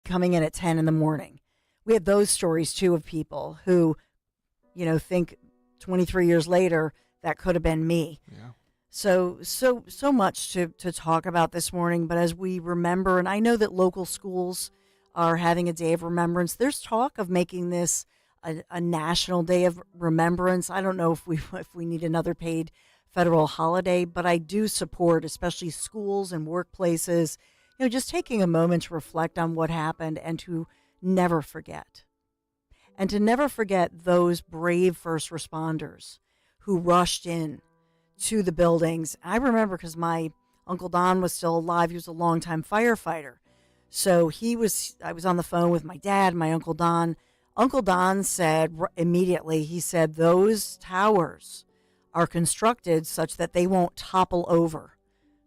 coming in at 10 in the morning. We had those stories, too, of people who, think 23 years later, that could have been me. Yeah. So much to talk about this morning. But as we remember, and I know that local schools are having a day of remembrance, there's talk of making this a national day of remembrance. I don't know if we need another paid federal holiday, but I do support, especially schools and workplaces, just taking a moment to reflect on what happened and to never forget. And to never forget those brave first responders who rushed in to the buildings. I remember because my Uncle Don was still alive. He was a longtime firefighter. So I was on the phone with my dad, my Uncle Don. Uncle Don said immediately, he said, those towers are constructed such that they won't topple over.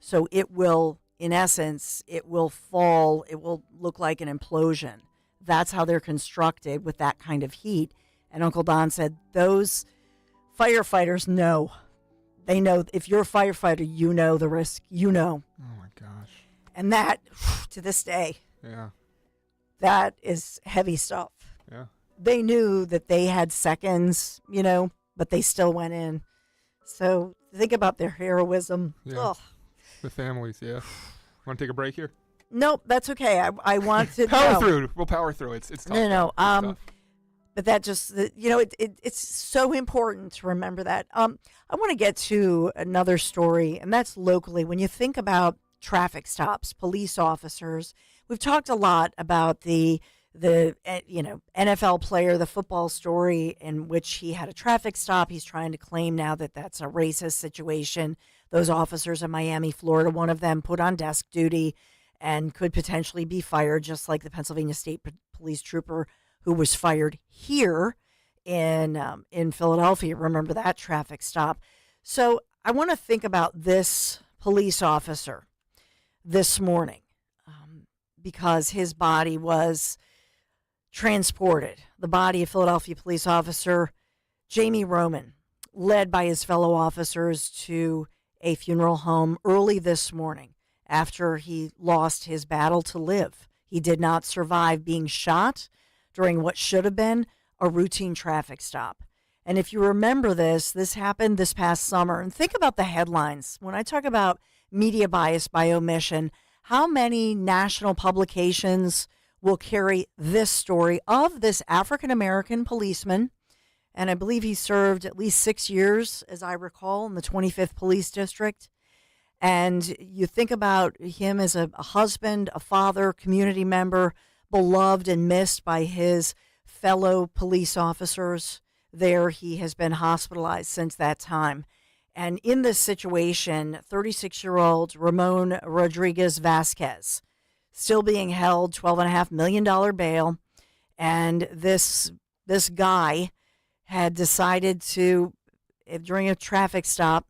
So it will, in essence, it will fall. It will look like an implosion. That's how they're constructed with that kind of heat. And Uncle Don said, those firefighters know. They know if you're a firefighter, you know the risk. Oh, my gosh. And that, to this day, yeah, that is heavy stuff. Yeah. They knew that they had seconds, but they still went in. So think about their heroism. Yeah. Ugh. The families, yeah. Want to take a break here? Nope, that's okay. I want to power through. We'll power through. It's tough. No. It's tough. But that just, it's so important to remember that. I want to get to another story, and that's locally. When you think about traffic stops, police officers, we've talked a lot about the NFL player, the football story in which he had a traffic stop. He's trying to claim now that that's a racist situation. Those officers in Miami, Florida, one of them put on desk duty and could potentially be fired, just like the Pennsylvania State Police trooper who was fired here in Philadelphia. Remember that traffic stop? So I want to think about this police officer this morning because his body was transported. The body of Philadelphia police officer Jamie Roman, led by his fellow officers to a funeral home early this morning after he lost his battle to live. He did not survive being shot during what should have been a routine traffic stop. And if you remember this happened this past summer. And think about the headlines. When I talk about media bias by omission, how many national publications will carry this story of this African-American policeman? And I believe he served at least 6 years, as I recall, in the 25th Police District. And you think about him as a husband, a father, community member, beloved and missed by his fellow police officers there. He has been hospitalized since that time. And in this situation, 36-year-old Ramon Rodriguez Vasquez, still being held, $12.5 million bail. And this guy had decided to, during a traffic stop,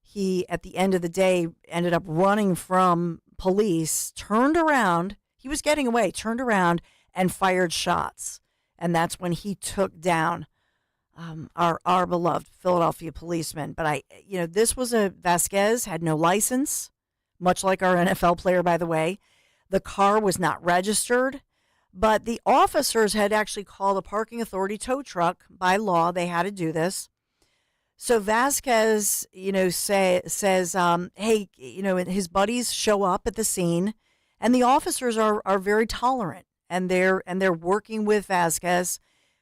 he, at the end of the day, ended up running from police, turned around. He was getting away, turned around and fired shots. And that's when he took down our beloved Philadelphia policeman. But this was Vasquez had no license, much like our NFL player, by the way. The car was not registered, but the officers had actually called a parking authority tow truck. By law, they had to do this. So Vasquez, says, hey, his buddies show up at the scene, and the officers are very tolerant, and they're working with Vasquez,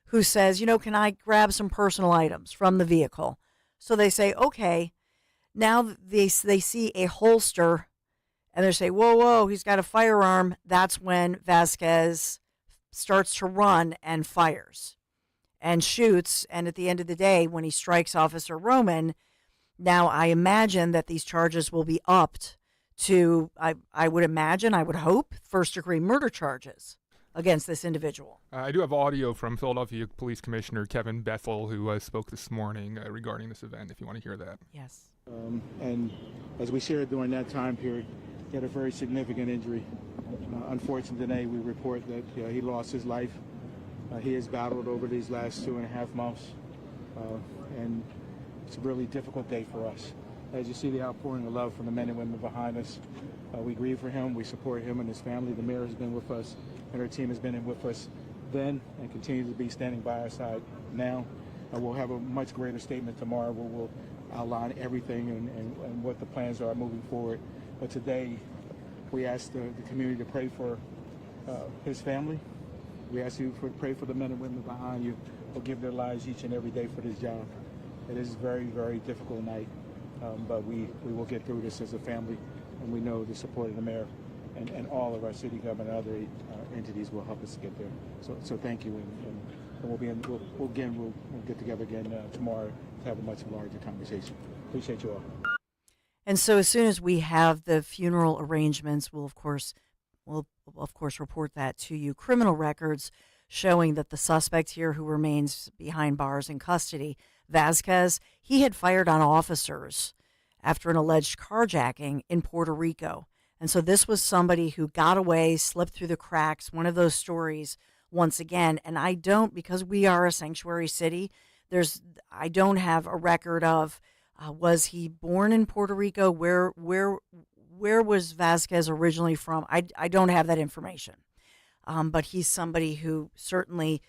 who says, can I grab some personal items from the vehicle? So they say, okay. Now they see a holster, and they say, whoa, he's got a firearm. That's when Vasquez starts to run and fires and shoots. And at the end of the day, when he strikes Officer Roman, now I imagine that these charges will be upped to, I would hope, first-degree murder charges against this individual. I do have audio from Philadelphia Police Commissioner Kevin Bethel, who spoke this morning regarding this event, if you want to hear that. Yes. And as we shared during that time period, he had a very significant injury. Unfortunately, today we report that he lost his life. He has battled over these last 2.5 months, and it's a really difficult day for us. As you see the outpouring of love from the men and women behind us, We grieve for him. We support him and his family. The mayor has been with us, and her team has been with us then and continues to be standing by our side now. We'll have a much greater statement tomorrow where we'll outline everything and what the plans are moving forward. But today, we ask the community to pray for his family. We ask you to pray for the men and women behind you who give their lives each and every day for this job. It is a very, very difficult night, but we will get through this as a family, and we know the support of the mayor and all of our city government and other entities will help us get there. So thank you, and we'll get together again tomorrow to have a much larger conversation. Appreciate you all. And so as soon as we have the funeral arrangements, we'll of course report that to you. Criminal records showing that the suspect here, who remains behind bars in custody, Vasquez, he had fired on officers after an alleged carjacking in Puerto Rico. And so this was somebody who got away, slipped through the cracks, one of those stories once again. And I don't, because we are a sanctuary city, I don't have a record of, was he born in Puerto Rico? Where was Vasquez originally from? I don't have that information. But he's somebody who certainly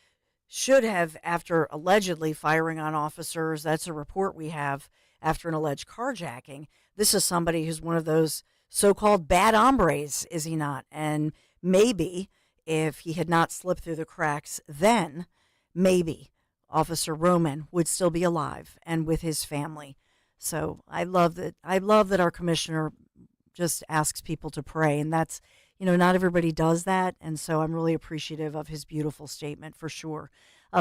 should have, after allegedly firing on officers, that's a report we have, after an alleged carjacking. This is somebody who's one of those so-called bad hombres, is he not? And maybe if he had not slipped through the cracks, then maybe Officer Roman would still be alive and with his family. So I love that our commissioner just asks people to pray, and that's, not everybody does that, and so I'm really appreciative of his beautiful statement for sure.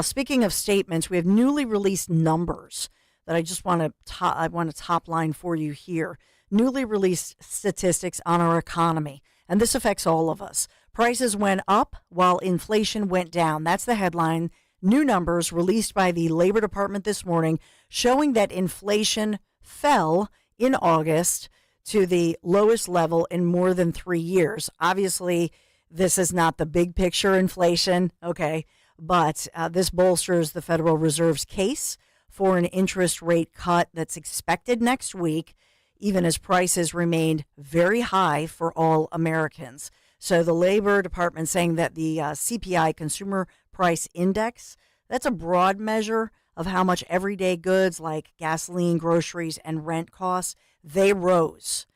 Speaking of statements, we have newly released numbers that I just want to top line for you here. Newly released statistics on our economy, and this affects all of us. Prices went up while inflation went down. That's the headline. New numbers released by the Labor Department this morning showing that inflation fell in August to the lowest level in more than 3 years. Obviously, this is not the big picture inflation, okay, but this bolsters the Federal Reserve's case for an interest rate cut that's expected next week, even as prices remained very high for all Americans. So the Labor Department saying that the CPI, Consumer Price Index, that's a broad measure of how much everyday goods like gasoline, groceries, and rent costs, they rose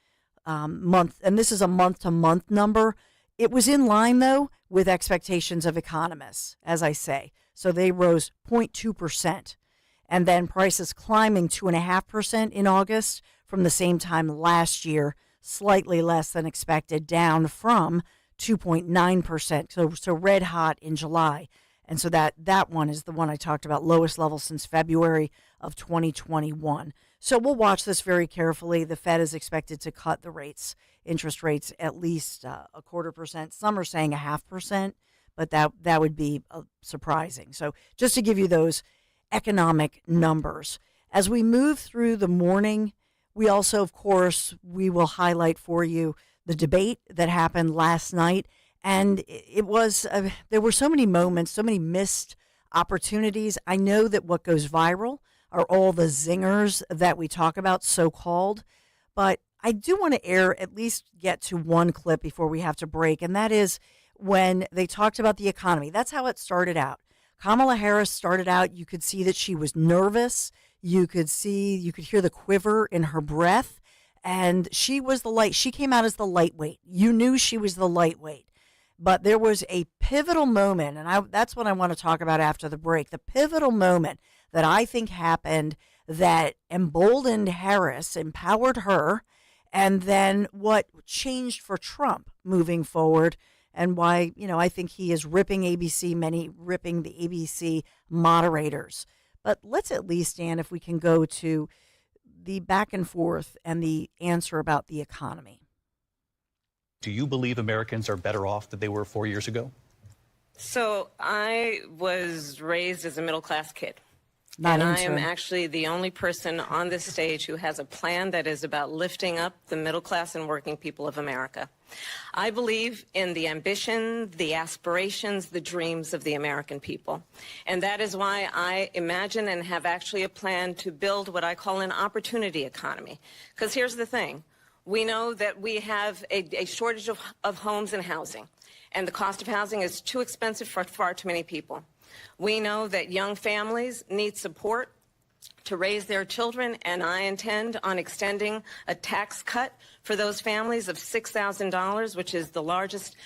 and this is a month-to-month number. It was in line, though, with expectations of economists, as I say. So they rose 0.2%. And then prices climbing 2.5% in August from the same time last year, slightly less than expected, down from 2.9%. So red hot in July. And so that one is the one I talked about, lowest level since February of 2021. So we'll watch this very carefully. The Fed is expected to cut the interest rates, at least 0.25%. Some are saying 0.5%, but that would be surprising. So just to give you those economic numbers. As we move through the morning, we also, of course, we will highlight for you the debate that happened last night. And it was, there were so many moments, so many missed opportunities. I know that what goes viral are all the zingers that we talk about, so-called. But I do want to at least get to one clip before we have to break. And that is when they talked about the economy. That's how it started out. Kamala Harris started out, you could see that she was nervous. You could hear the quiver in her breath. And she came out as the lightweight. You knew she was the lightweight. But there was a pivotal moment, and that's what I want to talk about after the break. The pivotal moment that I think happened that emboldened Harris, empowered her, and then what changed for Trump moving forward, and why, I think he is ripping the ABC moderators. But let's at least, Dan, if we can go to the back and forth and the answer about the economy. Do you believe Americans are better off than they were 4 years ago? So I was raised as a middle-class kid. I am actually the only person on this stage who has a plan that is about lifting up the middle class and working people of America. I believe in the ambition, the aspirations, the dreams of the American people. And that is why I imagine and have actually a plan to build what I call an opportunity economy. Because here's the thing. We know that we have a shortage of homes and housing, and the cost of housing is too expensive for far too many people. We know that young families need support to raise their children, and I intend on extending a tax cut for those families of $6,000, which is the largest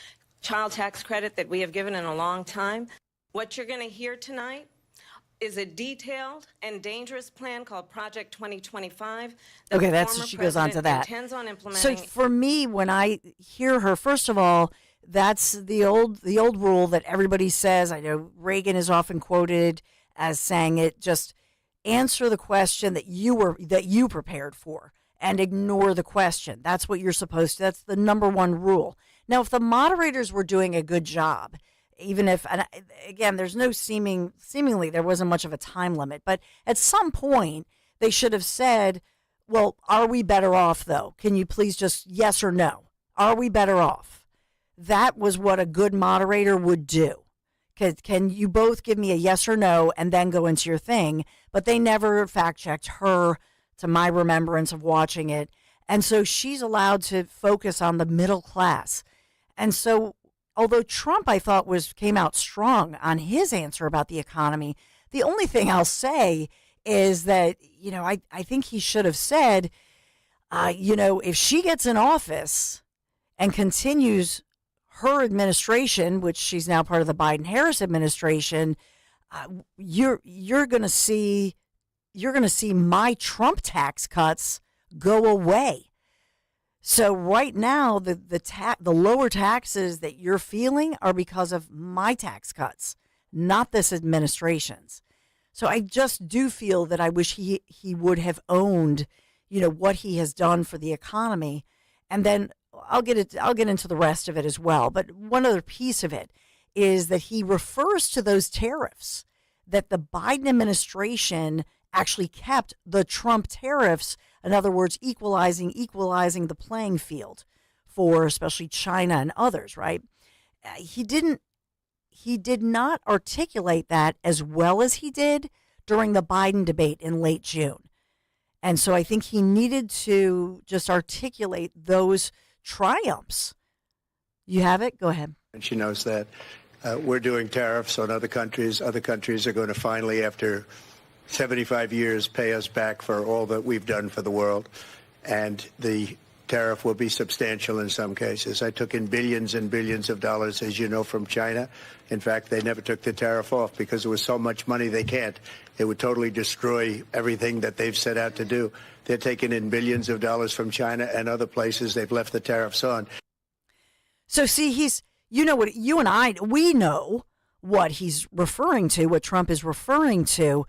child tax credit that we have given in a long time. What you're going to hear tonight is a detailed and dangerous plan called Project 2025. Okay, that's she goes on to that. On so for me, when I hear her, first of all, that's the old rule that everybody says. I know Reagan is often quoted as saying it. Just answer the question that you prepared for and ignore the question. That's what you're supposed to. That's the number one rule. Now, if the moderators were doing a good job, even if, and again, there's no seemingly there wasn't much of a time limit, but at some point they should have said, well, are we better off though? Can you please just yes or no? Are we better off? That was what a good moderator would do. Can you both give me a yes or no and then go into your thing? But they never fact checked her, to my remembrance of watching it. And so she's allowed to focus on the middle class. And so although Trump, I thought, came out strong on his answer about the economy, the only thing I'll say is that, I think he should have said, if she gets in office and continues her administration, which she's now part of the Biden-Harris administration, you're going to see my Trump tax cuts go away. So right now, the lower taxes that you're feeling are because of my tax cuts, not this administration's. So I just do feel that I wish he would have owned, what he has done for the economy, and then I'll get into the rest of it as well. But one other piece of it is that he refers to those tariffs that the Biden administration actually kept the Trump tariffs. In other words, equalizing the playing field for especially China and others, right? He did not articulate that as well as he did during the Biden debate in late June. And so I think he needed to just articulate those triumphs. You have it? Go ahead. And she knows that we're doing tariffs on other countries. Other countries are going to finally, after 75 years, pay us back for all that we've done for the world. And the tariff will be substantial in some cases. I took in billions and billions of dollars, as you know, from China. In fact, they never took the tariff off because there was so much money they can't. It would totally destroy everything that they've set out to do. They're taking in billions of dollars from China and other places. They've left the tariffs on. So see, we know what he's referring to, what Trump is referring to,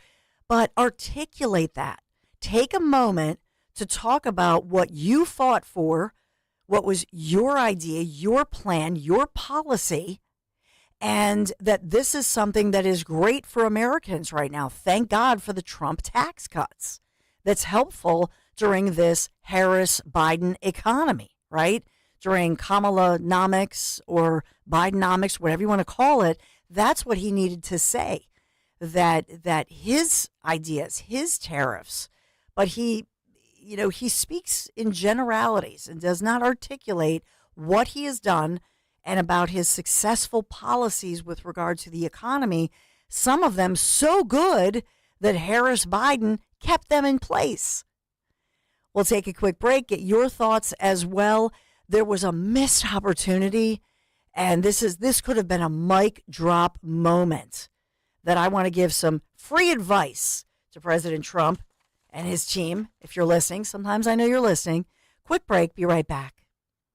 but articulate that. Take a moment to talk about what you fought for, what was your idea, your plan, your policy, and that this is something that is great for Americans right now. Thank God for the Trump tax cuts. That's helpful during this Harris-Biden economy, right? During Kamala-nomics or Bidenomics, whatever you want to call it, that's what he needed to say, that his ideas, his tariffs, but he speaks in generalities and does not articulate what he has done and about his successful policies with regard to the economy, some of them so good that Harris-Biden kept them in place. We'll take a quick break, get your thoughts as well. There was a missed opportunity, and this could have been a mic drop moment that I want to give some free advice to President Trump and his team. If you're listening, sometimes I know you're listening. Quick break, be right back.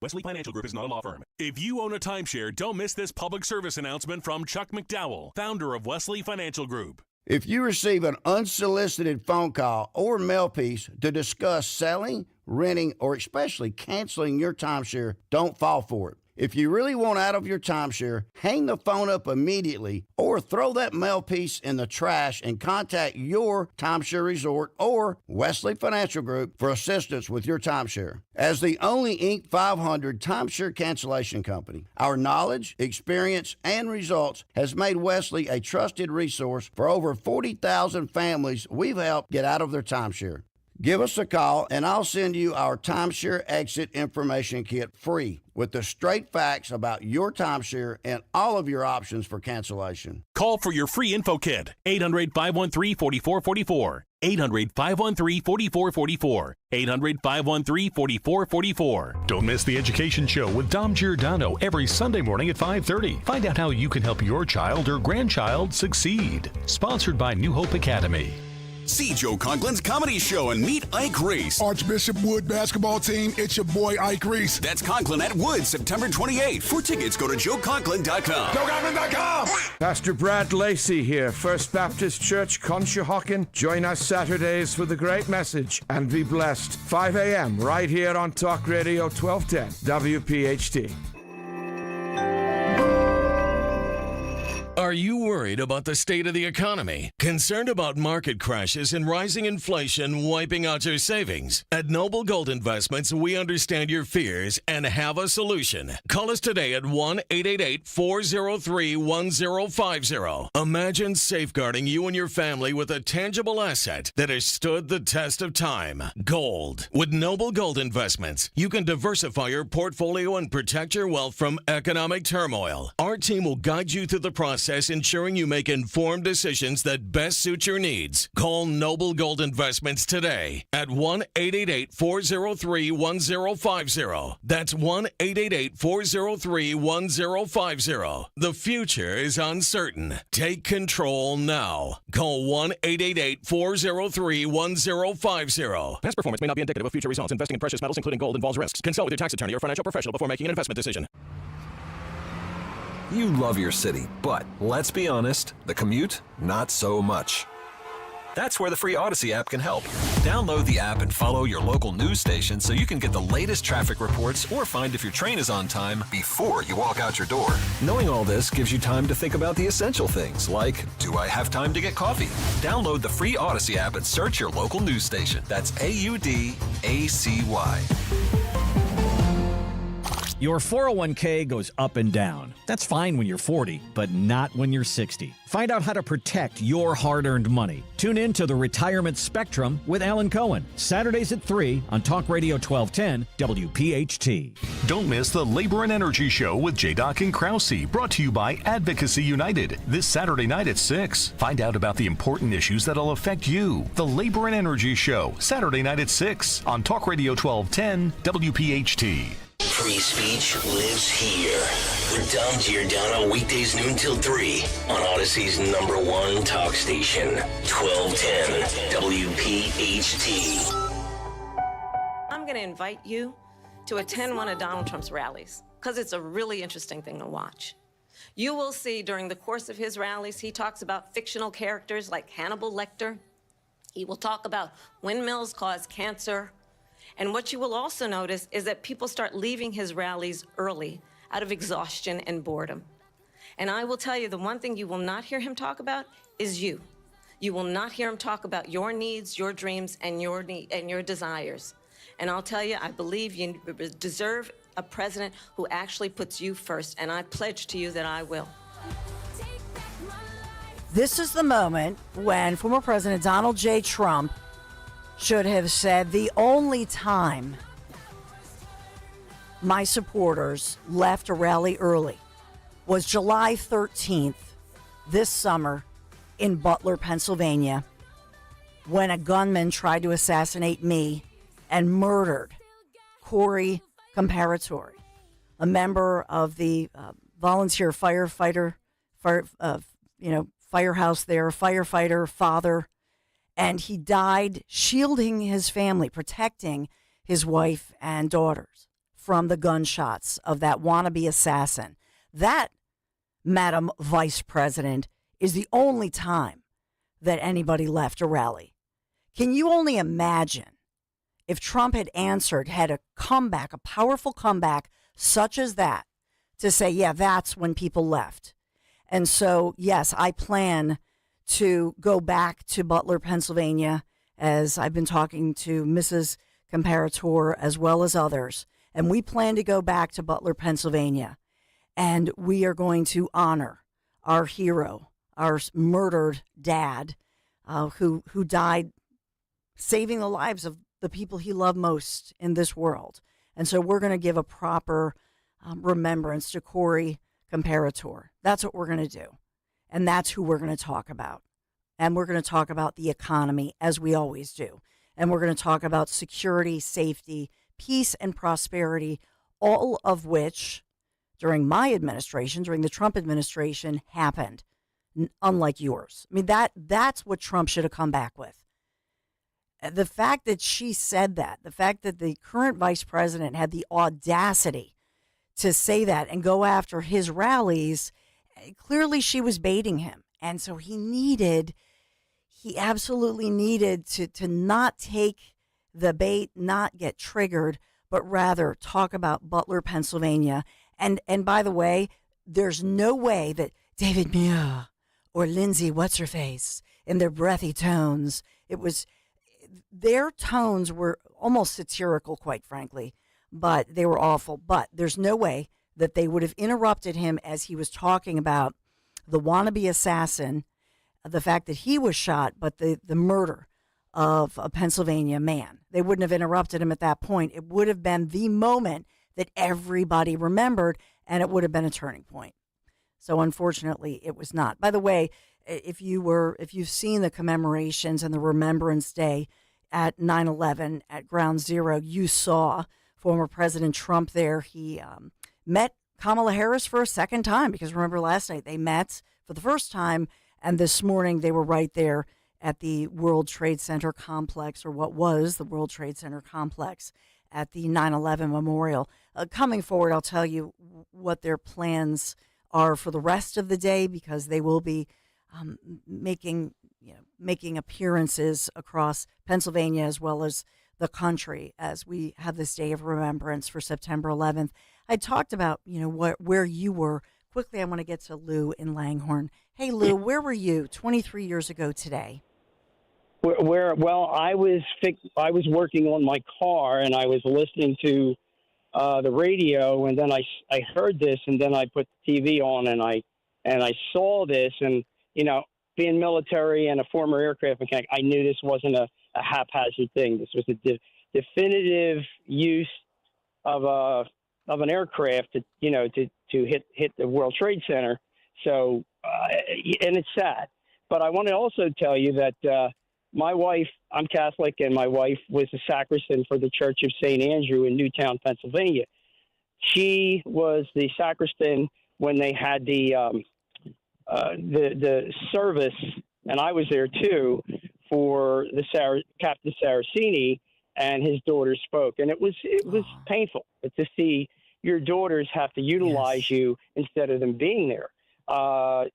Wesley Financial Group is not a law firm. If you own a timeshare, don't miss this public service announcement from Chuck McDowell, founder of Wesley Financial Group. If you receive an unsolicited phone call or mail piece to discuss selling, renting, or especially canceling your timeshare, don't fall for it. If you really want out of your timeshare, hang the phone up immediately or throw that mail piece in the trash and contact your timeshare resort or Wesley Financial Group for assistance with your timeshare. As the only Inc. 500 timeshare cancellation company, our knowledge, experience, and results has made Wesley a trusted resource for over 40,000 families we've helped get out of their timeshare. Give us a call, and I'll send you our timeshare exit information kit free with the straight facts about your timeshare and all of your options for cancellation. Call for your free info kit. 800-513-4444. 800-513-4444. 800-513-4444. Don't miss the Education Show with Dom Giordano every Sunday morning at 5:30. Find out how you can help your child or grandchild succeed. Sponsored by New Hope Academy. See Joe Conklin's comedy show and meet Ike Reese. Archbishop Wood basketball team, it's your boy Ike Reese. That's Conklin at Wood, September 28th. For tickets, go to joeconklin.com. JoeConklin.com. Pastor Brad Lacey here, First Baptist Church, Conshohocken. Join us Saturdays for the great message and be blessed. 5 a.m. right here on Talk Radio 1210 WPHT. Are you worried about the state of the economy? Concerned about market crashes and rising inflation wiping out your savings? At Noble Gold Investments, we understand your fears and have a solution. Call us today at 1-888-403-1050. Imagine safeguarding you and your family with a tangible asset that has stood the test of time. Gold. With Noble Gold Investments, you can diversify your portfolio and protect your wealth from economic turmoil. Our team will guide you through the process, ensuring you make informed decisions that best suit your needs. Call Noble Gold Investments today at 1-888-403-1050. That's 1-888-403-1050. The future is uncertain. Take control now. Call 1-888-403-1050. Past performance may not be indicative of future results. Investing in precious metals, including gold, involves risks. Consult with your tax attorney or financial professional before making an investment decision. You love your city, but let's be honest, the commute, not so much. That's where the free Odyssey app can help. Download the app and follow your local news station so you can get the latest traffic reports or find if your train is on time before you walk out your door. Knowing all this gives you time to think about the essential things like, do I have time to get coffee? Download the free Odyssey app and search your local news station. That's AUDACY. Your 401k goes up and down. That's fine when you're 40, but not when you're 60. Find out how to protect your hard-earned money. Tune in to the Retirement Spectrum with Alan Cohen, Saturdays at 3 on Talk Radio 1210 WPHT. Don't miss the Labor and Energy Show with J-Doc and Krause, brought to you by Advocacy United, this Saturday night at 6. Find out about the important issues that'll affect you. The Labor and Energy Show, Saturday night at 6 on Talk Radio 1210 WPHT. Free speech lives here with Dom Giordano, weekdays noon till 3 on Odyssey's #1 talk station, 1210 WPHT. I'm going to invite you to attend one of Donald Trump's rallies because it's a really interesting thing to watch. You will see during the course of his rallies, he talks about fictional characters like Hannibal Lecter. He will talk about windmills cause cancer. And what you will also notice is that people start leaving his rallies early out of exhaustion and boredom. And I will tell you, the one thing you will not hear him talk about is you. You will not hear him talk about your needs, your dreams, and your desires. And I'll tell you, I believe you deserve a president who actually puts you first, and I pledge to you that I will. This is the moment when former President Donald J. Trump should have said, the only time my supporters left a rally early was July 13th this summer in Butler, Pennsylvania, when a gunman tried to assassinate me and murdered Corey Comparatori, a member of the volunteer firefighter, firehouse there, firefighter, father. And he died shielding his family, protecting his wife and daughters from the gunshots of that wannabe assassin. That, Madam Vice President, is the only time that anybody left a rally. Can you only imagine if Trump had answered, had a comeback, a powerful comeback such as that, to say, yeah, that's when people left. And so, yes, I plan to go back to Butler, Pennsylvania, as I've been talking to Mrs. Comparator as well as others. And we plan to go back to Butler, Pennsylvania. And we are going to honor our hero, our murdered dad, who died saving the lives of the people he loved most in this world. And so we're going to give a proper remembrance to Corey Comparator. That's what we're going to do. And that's who we're going to talk about. And we're going to talk about the economy, as we always do. And we're going to talk about security, safety, peace, and prosperity, all of which, during my administration, during the Trump administration, happened, unlike yours. I mean, that's what Trump should have come back with. The fact that she said that, the fact that the current vice president had the audacity to say that and go after his rallies, clearly she was baiting him. And so he absolutely needed to not take the bait, not get triggered, but rather talk about Butler, Pennsylvania. And by the way, there's no way that David Muir or Lindsay What's-Her-Face, in their breathy tones, their tones were almost satirical, quite frankly, but they were awful. But there's no way that they would have interrupted him as he was talking about the wannabe assassin, the fact that he was shot, but the murder of a Pennsylvania man. They wouldn't have interrupted him at that point. It would have been the moment that everybody remembered, and it would have been a turning point. So unfortunately, it was not. By the way, if you've seen the commemorations and the Remembrance Day at 9/11 at Ground Zero, you saw former President Trump there. He met Kamala Harris for a second time, because remember last night they met for the first time, and this morning they were right there at the World Trade Center complex, or what was the World Trade Center complex, at the 9/11 memorial. Coming forward, I'll tell you what their plans are for the rest of the day, because they will be making appearances across Pennsylvania as well as the country as we have this day of remembrance for September 11th. I talked about where you were. Quickly, I want to get to Lou in Langhorne. Hey, Lou, where were you 23 years ago today? Well, I was working on my car, and I was listening to the radio, and then I heard this, and then I put the TV on, and I saw this, and being military and a former aircraft mechanic, I knew this wasn't a haphazard thing. This was a definitive use of an aircraft to hit the World Trade Center. So, and it's sad. But I want to also tell you that my wife, I'm Catholic, and my wife was the sacristan for the Church of St. Andrew in Newtown, Pennsylvania. She was the sacristan when they had the service, and I was there too, for the Captain Saraceni, and his daughter spoke, and it was painful to see your daughters have to utilize you instead of them being there.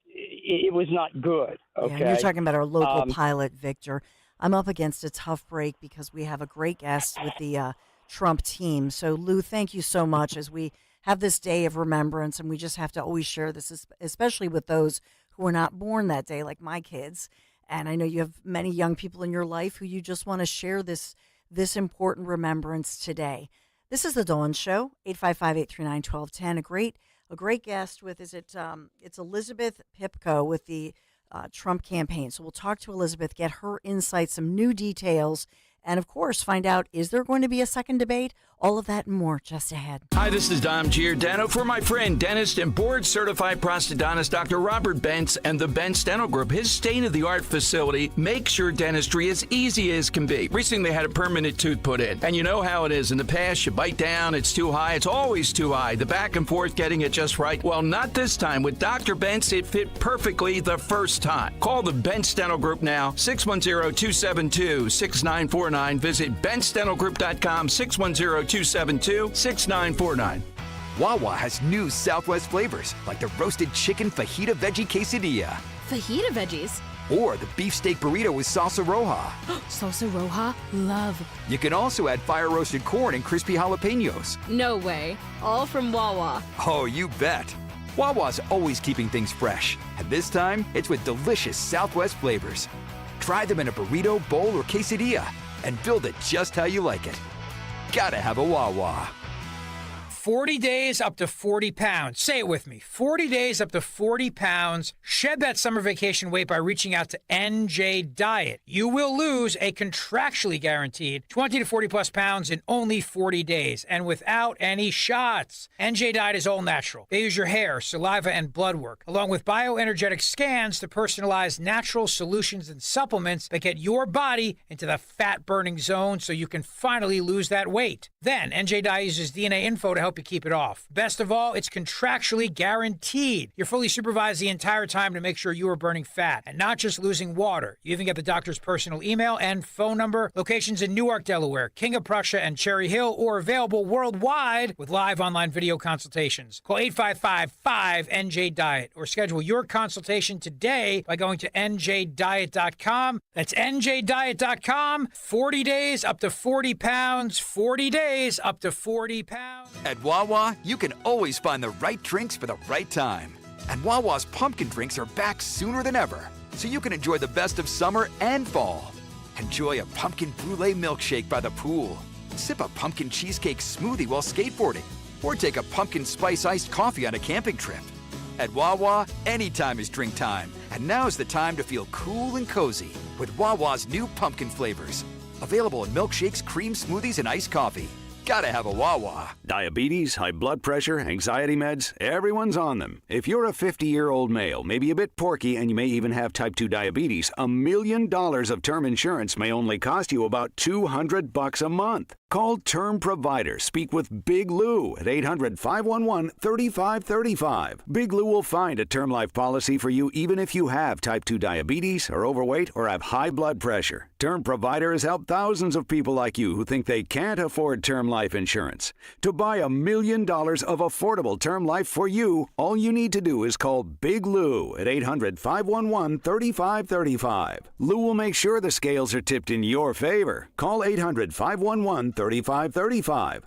It was not good. Okay, yeah, you're talking about our local pilot, Victor. I'm up against a tough break because we have a great guest with the Trump team. So, Lou, thank you so much as we have this day of remembrance, and we just have to always share this, especially with those who were not born that day, like my kids. And I know you have many young people in your life who you just want to share this important remembrance today. This is the Dawn Show, 855-839-1210. A great guest with it's Elizabeth Pipko with the Trump campaign. So we'll talk to Elizabeth, get her insights, some new details, and of course find out, is there going to be a second debate? All of that and more just ahead. Hi, this is Dom Giordano for my friend, dentist and board-certified prosthodontist Dr. Robert Bentz and the Bentz Dental Group. His state-of-the-art facility makes your dentistry as easy as can be. Recently, they had a permanent tooth put in. And you know how it is. In the past, you bite down, it's too high. It's always too high. The back and forth getting it just right. Well, not this time. With Dr. Bentz, it fit perfectly the first time. Call the Bentz Dental Group now, 610-272-6949. Visit BentzDentalGroup.com, 610-272-6949. Wawa has new Southwest flavors, like the roasted chicken fajita veggie quesadilla. Fajita veggies? Or the beefsteak burrito with salsa roja. Salsa roja? Love. You can also add fire-roasted corn and crispy jalapenos. No way. All from Wawa. Oh, you bet. Wawa's always keeping things fresh. And this time, it's with delicious Southwest flavors. Try them in a burrito, bowl, or quesadilla, and build it just how you like it. Gotta have a Wawa. 40 days up to 40 pounds. Say it with me. 40 days up to 40 pounds. Shed that summer vacation weight by reaching out to NJ Diet. You will lose a contractually guaranteed 20 to 40 plus pounds in only 40 days and without any shots. NJ Diet is all natural. They use your hair, saliva, and blood work, along with bioenergetic scans to personalize natural solutions and supplements that get your body into the fat-burning zone so you can finally lose that weight. Then, NJ Diet uses DNA info to help you keep it off. Best of all, it's contractually guaranteed. You're fully supervised the entire time to make sure you are burning fat and not just losing water. You even get the doctor's personal email and phone number. Locations in Newark, Delaware, King of Prussia, and Cherry Hill, or available worldwide with live online video consultations. Call 855-5NJ-DIET or schedule your consultation today by going to njdiet.com. That's njdiet.com. 40 days up to 40 pounds. 40 days up to 40 pounds. At Wawa, you can always find the right drinks for the right time. And Wawa's pumpkin drinks are back sooner than ever, so you can enjoy the best of summer and fall. Enjoy a pumpkin brulee milkshake by the pool. Sip a pumpkin cheesecake smoothie while skateboarding. Or take a pumpkin spice iced coffee on a camping trip. At Wawa, anytime is drink time. And now's the time to feel cool and cozy with Wawa's new pumpkin flavors. Available in milkshakes, cream smoothies, and iced coffee. Gotta have a Wawa. Diabetes, high blood pressure, anxiety meds, everyone's on them. If you're a 50-year-old male, maybe a bit porky, and you may even have type 2 diabetes, $1 million of term insurance may only cost you about $200 a month. Call Term Provider. Speak with Big Lou at 800-511-3535. Big Lou will find a term life policy for you even if you have type 2 diabetes, are overweight, or have high blood pressure. Term Provider has helped thousands of people like you who think they can't afford term life insurance. To buy $1 million of affordable term life for you, all you need to do is call Big Lou at 800-511-3535. Lou will make sure the scales are tipped in your favor. Call 800-511-3535.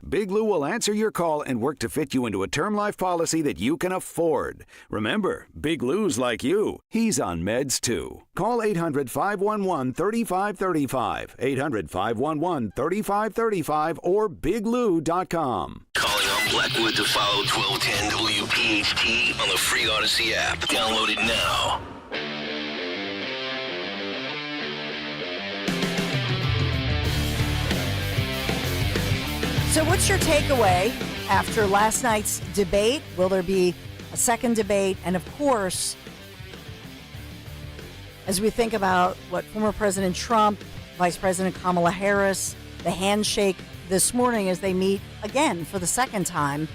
Big Lou will answer your call and work to fit you into a term life policy that you can afford. Remember, Big Lou's like you. He's on meds too. Call 800-511-3535. 800-511-3535 or biglou.com. Calling on Blackwood to follow 1210 WPHT on the free Odyssey app. Download it now. So what's your takeaway after last night's debate? Will there be a second debate? And of course, as we think about what former President Trump, Vice President Kamala Harris, the handshake this morning as they meet again for the second time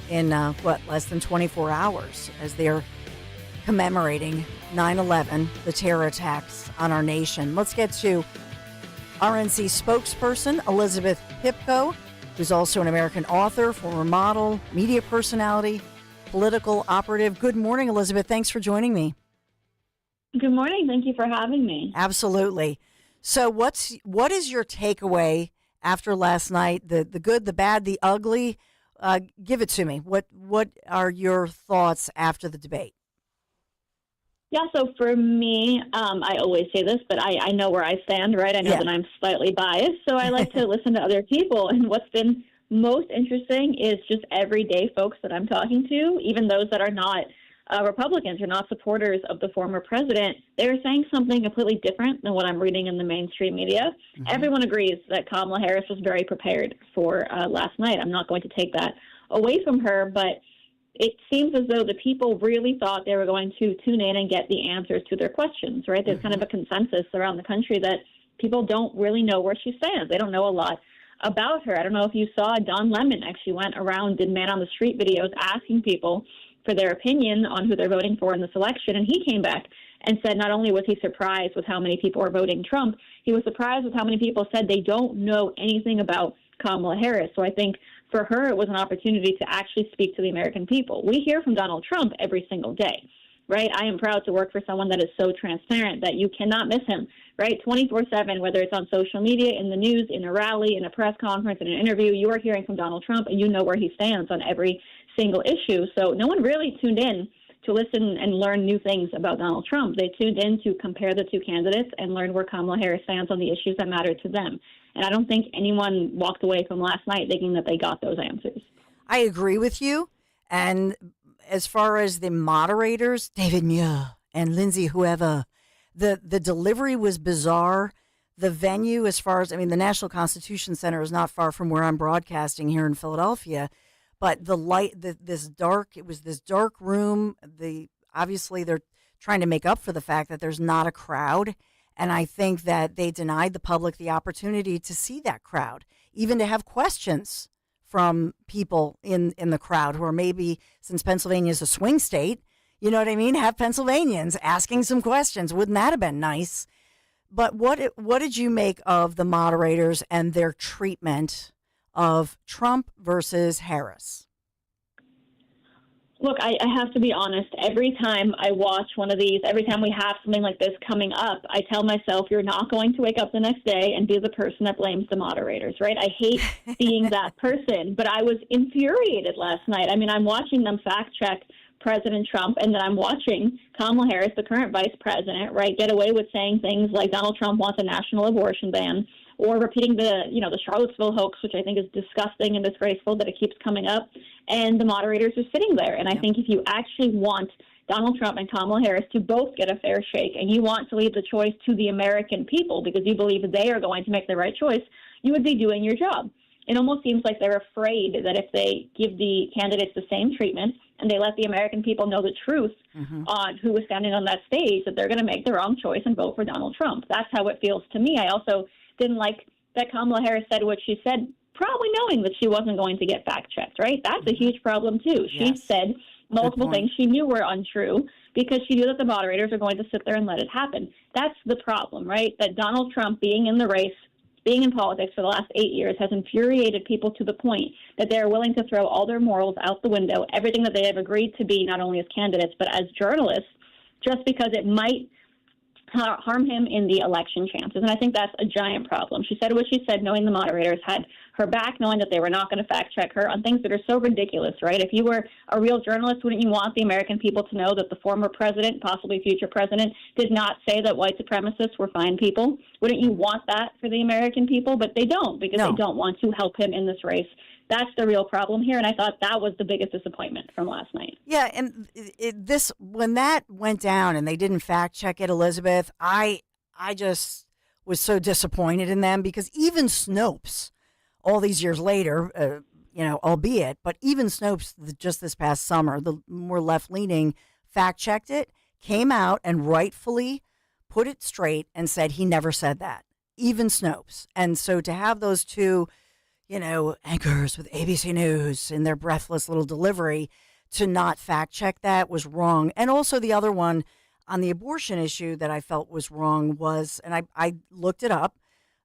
in, less than 24 hours as they're commemorating 9/11, the terror attacks on our nation. Let's get to RNC spokesperson Elizabeth Pipko, who's also an American author, former model, media personality, political operative. Good morning, Elizabeth. Thanks for joining me. Good morning. Thank you for having me. Absolutely. So what is your takeaway after last night? The good, the bad, the ugly? Give it to me. What are your thoughts after the debate? Yeah, so for me, I always say this, but I know where I stand, right? I know that I'm slightly biased, so I like to listen to other people. And what's been most interesting is just everyday folks that I'm talking to, even those that are not Republicans or not supporters of the former president. They're saying something completely different than what I'm reading in the mainstream media. Mm-hmm. Everyone agrees that Kamala Harris was very prepared for last night. I'm not going to take that away from her, but it seems as though the people really thought they were going to tune in and get the answers to their questions, right? There's kind of a consensus around the country that people don't really know where she stands. They don't know a lot about her. I don't know if you saw Don Lemon actually went around, did man on the street videos asking people for their opinion on who they're voting for in this election. And he came back and said not only was he surprised with how many people are voting Trump, he was surprised with how many people said they don't know anything about Kamala Harris. So I think for her, it was an opportunity to actually speak to the American people. We hear from Donald Trump every single day, right? I am proud to work for someone that is so transparent that you cannot miss him, right? 24/7, whether it's on social media, in the news, in a rally, in a press conference, in an interview, you are hearing from Donald Trump and you know where he stands on every single issue. So no one really tuned in to listen and learn new things about Donald Trump. They tuned in to compare the two candidates and learn where Kamala Harris stands on the issues that matter to them. And I don't think anyone walked away from last night thinking that they got those answers. I agree with you. And as far as the moderators, David Muir and Lindsay, whoever, the delivery was bizarre. The venue, as far as, I mean, the National Constitution Center is not far from where I'm broadcasting here in Philadelphia, but the light, this dark room. Obviously they're trying to make up for the fact that there's not a crowd. And I think that they denied the public the opportunity to see that crowd, even to have questions from people in the crowd who are maybe, since Pennsylvania is a swing state, you know what I mean? Have Pennsylvanians asking some questions. Wouldn't that have been nice? But what did you make of the moderators and their treatment of Trump versus Harris? Look, I have to be honest. Every time I watch one of these, every time we have something like this coming up, I tell myself, you're not going to wake up the next day and be the person that blames the moderators, right? I hate being that person, but I was infuriated last night. I mean, I'm watching them fact check President Trump, and then I'm watching Kamala Harris, the current vice president, right, get away with saying things like Donald Trump wants a national abortion ban, or repeating the Charlottesville hoax, which I think is disgusting and disgraceful that it keeps coming up. And the moderators are sitting there. And I think if you actually want Donald Trump and Kamala Harris to both get a fair shake, and you want to leave the choice to the American people because you believe that they are going to make the right choice, you would be doing your job. It almost seems like they're afraid that if they give the candidates the same treatment and they let the American people know the truth on who was standing on that stage, that they're going to make the wrong choice and vote for Donald Trump. That's how it feels to me. I also didn't like that Kamala Harris said what she said, probably knowing that she wasn't going to get fact-checked, right? That's a huge problem, too. She said multiple things she knew were untrue because she knew that the moderators are going to sit there and let it happen. That's the problem, right? That Donald Trump being in the race, being in politics for the last 8 years, has infuriated people to the point that they're willing to throw all their morals out the window, everything that they have agreed to be, not only as candidates, but as journalists, just because it might harm him in the election chances. And I think that's a giant problem. She said what she said, knowing the moderators had her back, knowing that they were not going to fact check her on things that are so ridiculous, right? If you were a real journalist, wouldn't you want the American people to know that the former president, possibly future president, did not say that white supremacists were fine people? Wouldn't you want that for the American people? But they don't, because they don't want to help him in this race. That's the real problem here, and I thought that was the biggest disappointment from last night. Yeah, and when that went down and they didn't fact check it, Elizabeth, I just was so disappointed in them, because even Snopes, all these years later, albeit, but even Snopes just this past summer, the more left-leaning, fact checked it, came out and rightfully put it straight and said he never said that. Even Snopes, and so to have those two, anchors with ABC News in their breathless little delivery to not fact check that was wrong. And also the other one on the abortion issue that I felt was wrong was, and I looked it up,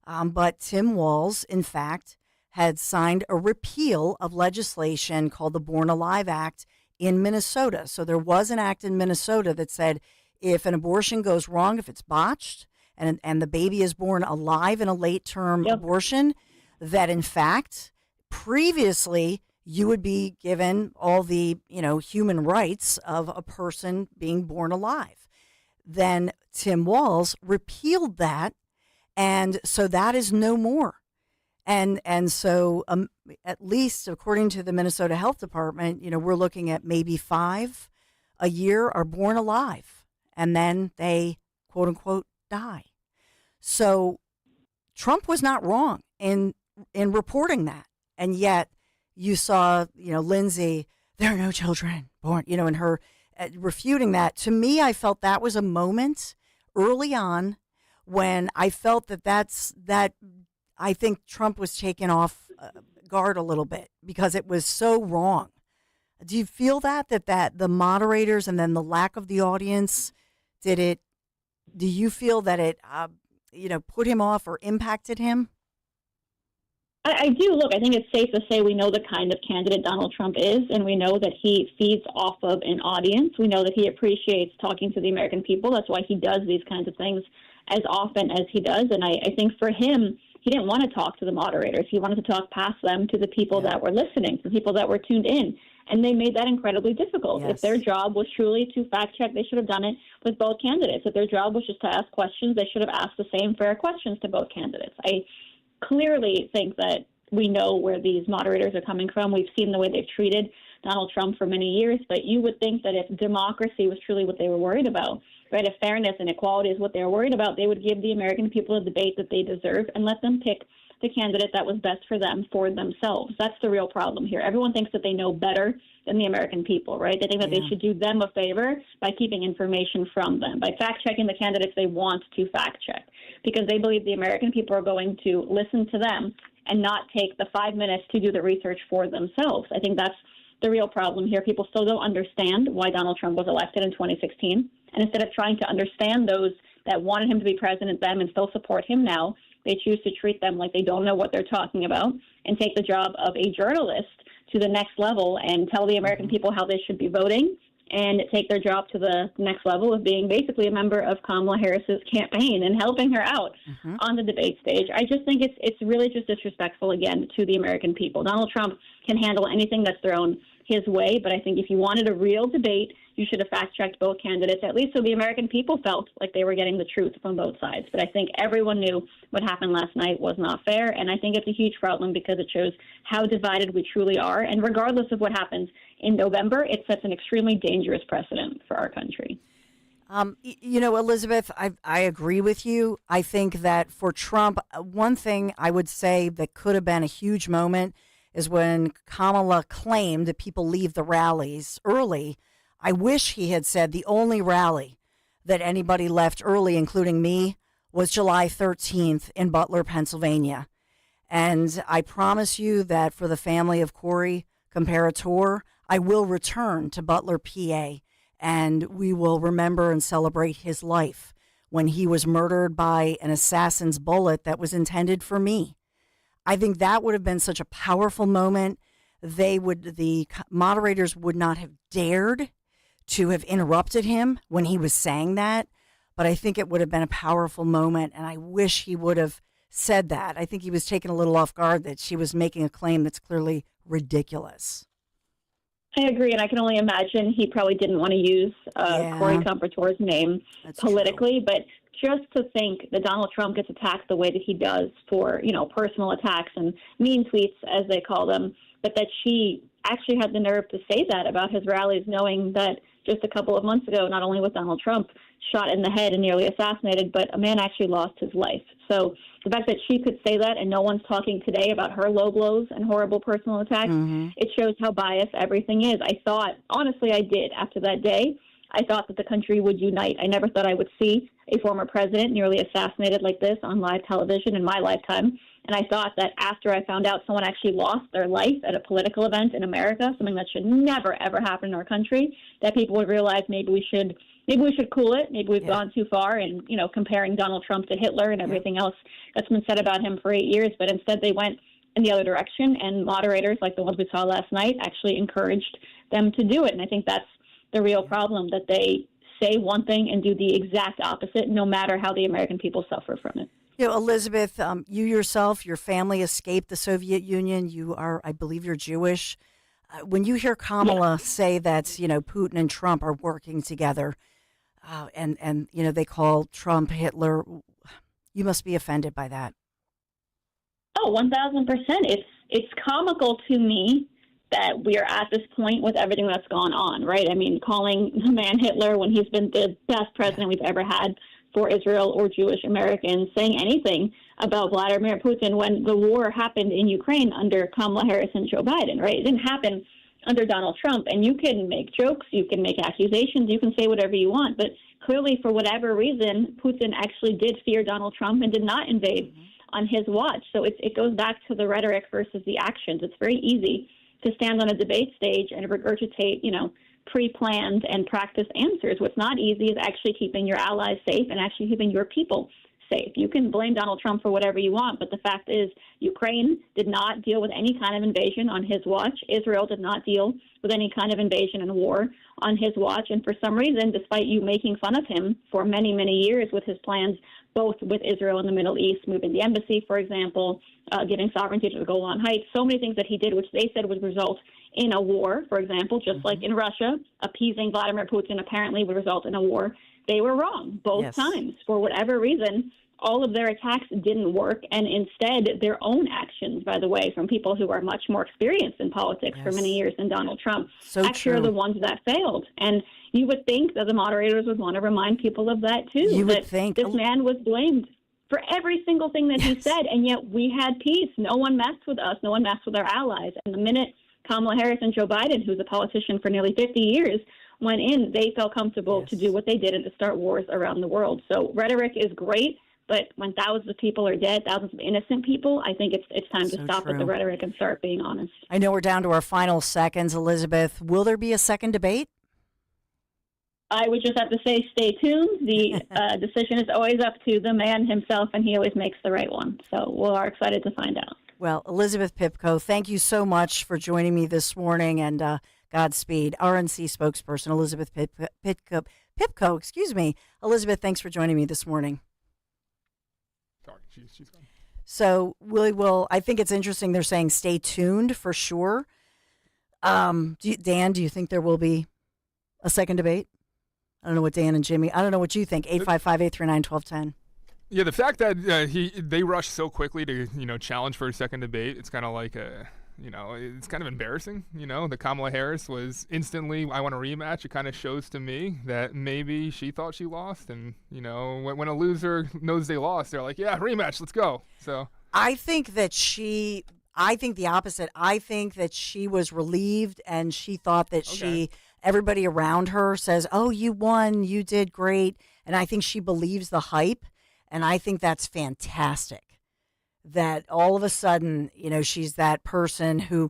but Tim Walz, in fact, had signed a repeal of legislation called the Born Alive Act in Minnesota. So there was an act in Minnesota that said if an abortion goes wrong, if it's botched and the baby is born alive in a late-term abortion, that in fact, previously, you would be given all the, human rights of a person being born alive. Then Tim Walz repealed that, and so that is no more. And so at least according to the Minnesota Health Department, we're looking at maybe 5 a year are born alive, and then they, quote unquote, die. So Trump was not wrong in reporting that. And yet you saw, Lindsay, there are no children born, and her refuting that. To me, I felt that was a moment early on when I felt that I think Trump was taken off guard a little bit because it was so wrong. Do you feel that the moderators and then the lack of the audience, do you feel that it, put him off or impacted him? I do. Look, I think it's safe to say we know the kind of candidate Donald Trump is, and we know that he feeds off of an audience. We know that he appreciates talking to the American people. That's why he does these kinds of things as often as he does. And I think for him, he didn't want to talk to the moderators. He wanted to talk past them to the people that were listening, to the people that were tuned in. And they made that incredibly difficult. Yes. If their job was truly to fact check, they should have done it with both candidates. If their job was just to ask questions, they should have asked the same fair questions to both candidates. I clearly think that we know where these moderators are coming from. We've seen the way they've treated Donald Trump for many years. But you would think that if democracy was truly what they were worried about, right, if fairness and equality is what they were worried about, they would give the American people a debate that they deserve and let them pick the candidate that was best for them, for themselves. That's the real problem here. Everyone thinks that they know better than the American people, right? They think that they should do them a favor by keeping information from them, by fact-checking the candidates they want to fact-check, because they believe the American people are going to listen to them and not take the 5 minutes to do the research for themselves. I think that's the real problem here. People still don't understand why Donald Trump was elected in 2016. And instead of trying to understand those that wanted him to be president then and still support him now, they choose to treat them like they don't know what they're talking about and take the job of a journalist to the next level and tell the American people how they should be voting and take their job to the next level of being basically a member of Kamala Harris's campaign and helping her out on the debate stage. I just think it's really just disrespectful, again, to the American people. Donald Trump can handle anything that's thrown his way, but I think if you wanted a real debate, you should have fact-checked both candidates, at least so the American people felt like they were getting the truth from both sides. But I think everyone knew what happened last night was not fair, and I think it's a huge problem because it shows how divided we truly are. And regardless of what happens in November, it sets an extremely dangerous precedent for our country. You know, Elizabeth, I agree with you. I think that for Trump, one thing I would say that could have been a huge moment is when Kamala claimed that people leave the rallies early. I wish he had said the only rally that anybody left early, including me, was July 13th in Butler, Pennsylvania. And I promise you that for the family of Corey Comparator, I will return to Butler, PA, and we will remember and celebrate his life when he was murdered by an assassin's bullet that was intended for me. I think that would have been such a powerful moment. The moderators would not have dared to have interrupted him when he was saying that, but I think it would have been a powerful moment, and I wish he would have said that. I think he was taken a little off guard that she was making a claim that's clearly ridiculous. I agree, and I can only imagine he probably didn't want to use Corey Comparator's name politically, but just to think that Donald Trump gets attacked the way that he does for, personal attacks and mean tweets, as they call them, but that she actually had the nerve to say that about his rallies, knowing that just a couple of months ago, not only was Donald Trump shot in the head and nearly assassinated, but a man actually lost his life. So the fact that she could say that and no one's talking today about her low blows and horrible personal attacks, it shows how biased everything is. I thought, honestly, I did. After that day, I thought that the country would unite. I never thought I would see a former president nearly assassinated like this on live television in my lifetime. And I thought that after I found out someone actually lost their life at a political event in America, something that should never, ever happen in our country, that people would realize maybe we should cool it. Maybe we've gone too far in, comparing Donald Trump to Hitler and everything else that's been said about him for 8 years. But instead they went in the other direction, and moderators like the ones we saw last night actually encouraged them to do it. And I think that's the real problem, that they say one thing and do the exact opposite, no matter how the American people suffer from it. Elizabeth, you yourself, your family escaped the Soviet Union. You are, I believe you're Jewish. When you hear Kamala say that, Putin and Trump are working together and they call Trump Hitler, you must be offended by that. Oh, 1,000%. It's comical to me that we are at this point with everything that's gone on, right? I mean, calling the man Hitler when he's been the best president we've ever had for Israel or Jewish Americans, saying anything about Vladimir Putin when the war happened in Ukraine under Kamala Harris and Joe Biden, right? It didn't happen under Donald Trump. And you can make jokes, you can make accusations, you can say whatever you want. But clearly, for whatever reason, Putin actually did fear Donald Trump and did not invade on his watch. So it goes back to the rhetoric versus the actions. It's very easy to stand on a debate stage and regurgitate, pre-planned and practiced answers. What's not easy is actually keeping your allies safe and actually keeping your people safe. You can blame Donald Trump for whatever you want, but the fact is Ukraine did not deal with any kind of invasion on his watch. Israel did not deal with any kind of invasion and war on his watch. And for some reason, despite you making fun of him for many, many years with his plans, both with Israel and the Middle East, moving the embassy, for example, giving sovereignty to the Golan Heights, so many things that he did, which they said would result in a war, for example, just like in Russia, appeasing Vladimir Putin apparently would result in a war. They were wrong both times. For whatever reason, all of their attacks didn't work, and instead their own actions, by the way, from people who are much more experienced in politics for many years than Donald Trump, actually are the ones that failed. And you would think that the moderators would want to remind people of that, too. You would think. This man was blamed for every single thing that he said, and yet we had peace. No one messed with us. No one messed with our allies. And the minute Kamala Harris and Joe Biden, who's a politician for nearly 50 years, went in, they felt comfortable to do what they did and to start wars around the world. So rhetoric is great, but when thousands of people are dead, thousands of innocent people, I think it's time to stop with the rhetoric and start being honest. I know we're down to our final seconds, Elizabeth. Will there be a second debate? I would just have to say stay tuned. The decision is always up to the man himself, and he always makes the right one. So we are excited to find out. Well, Elizabeth Pipko, thank you so much for joining me this morning, and Godspeed. RNC spokesperson Elizabeth Pipko, excuse me. Elizabeth, thanks for joining me this morning. Sorry, she's gone. So, I think it's interesting they're saying stay tuned for sure. Dan, do you think there will be a second debate? I don't know what Dan and Jimmy, I don't know what you think. 855-839-1210. Yeah, the fact that they rushed so quickly to, challenge for a second debate, it's kind of like it's kind of embarrassing. The Kamala Harris was instantly, I want a rematch. It kind of shows to me that maybe she thought she lost. And, when a loser knows they lost, they're like, yeah, rematch, let's go. So I think the opposite. I think that she was relieved and she thought that everybody around her says, oh, you won, you did great. And I think she believes the hype. And I think that's fantastic. That all of a sudden, she's that person who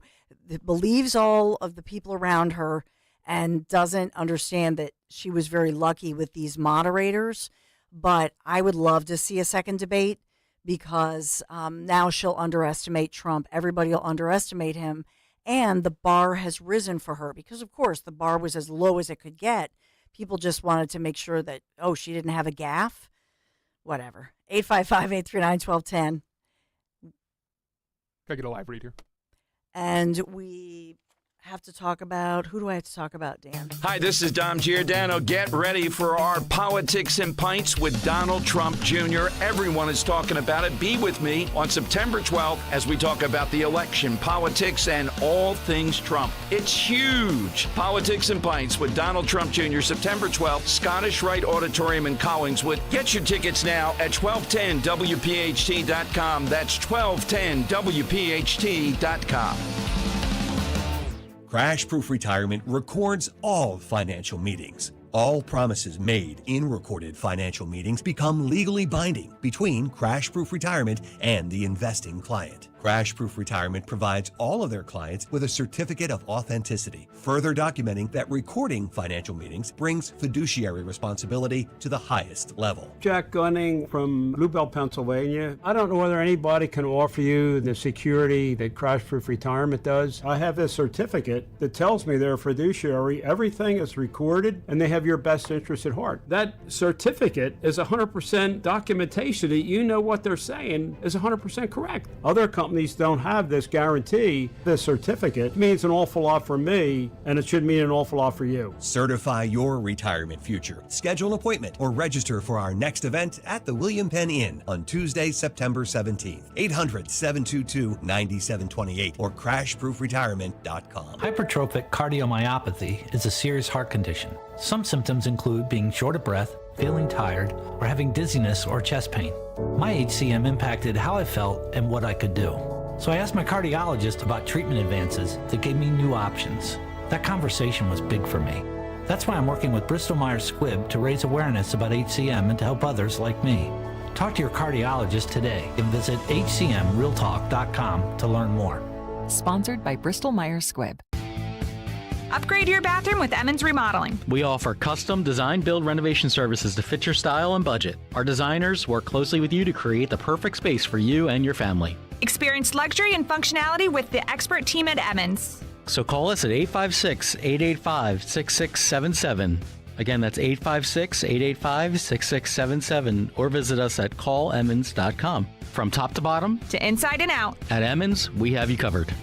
believes all of the people around her and doesn't understand that she was very lucky with these moderators. But I would love to see a second debate because now she'll underestimate Trump. Everybody will underestimate him. And the bar has risen for her because, of course, the bar was as low as it could get. People just wanted to make sure that, she didn't have a gaffe. Whatever. 855-839-1210. Can I get a live read here? And we have to talk about, who do I have to talk about, Dan? Hi, this is Dom Giordano. Get ready for our Politics and Pints with Donald Trump Jr. Everyone is talking about it. Be with me on September 12th as we talk about the election, politics, and all things Trump. It's huge. Politics and Pints with Donald Trump Jr. September 12th, Scottish Rite Auditorium in Collingswood. Get your tickets now at 1210WPHT.com. That's 1210WPHT.com. Crash Proof Retirement records all financial meetings. All promises made in recorded financial meetings become legally binding between Crash Proof Retirement and the investing client. Crash Proof Retirement provides all of their clients with a certificate of authenticity, further documenting that recording financial meetings brings fiduciary responsibility to the highest level. Jack Gunning from Bluebell, Pennsylvania. I don't know whether anybody can offer you the security that Crash Proof Retirement does. I have a certificate that tells me they're a fiduciary. Everything is recorded and they have your best interest at heart. That certificate is 100% documentation that you know what they're saying is 100% correct. Other companies don't have this guarantee. This certificate means an awful lot for me, and it should mean an awful lot for you. Certify your retirement future. Schedule an appointment or register for our next event at the William Penn Inn on Tuesday, September 17th. 800-722-9728 or crashproofretirement.com. Hypertrophic cardiomyopathy is a serious heart condition. Some symptoms include being short of breath, feeling tired, or having dizziness or chest pain. My HCM impacted how I felt and what I could do. So I asked my cardiologist about treatment advances that gave me new options. That conversation was big for me. That's why I'm working with Bristol Myers Squibb to raise awareness about HCM and to help others like me. Talk to your cardiologist today and visit hcmrealtalk.com to learn more. Sponsored by Bristol Myers Squibb. Upgrade your bathroom with Emmons Remodeling. We offer custom design build renovation services to fit your style and budget. Our designers work closely with you to create the perfect space for you and your family. Experience luxury and functionality with the expert team at Emmons. So call us at 856-885-6677. Again, that's 856-885-6677 or visit us at callemmons.com. From top to bottom, to inside and out, at Emmons, we have you covered.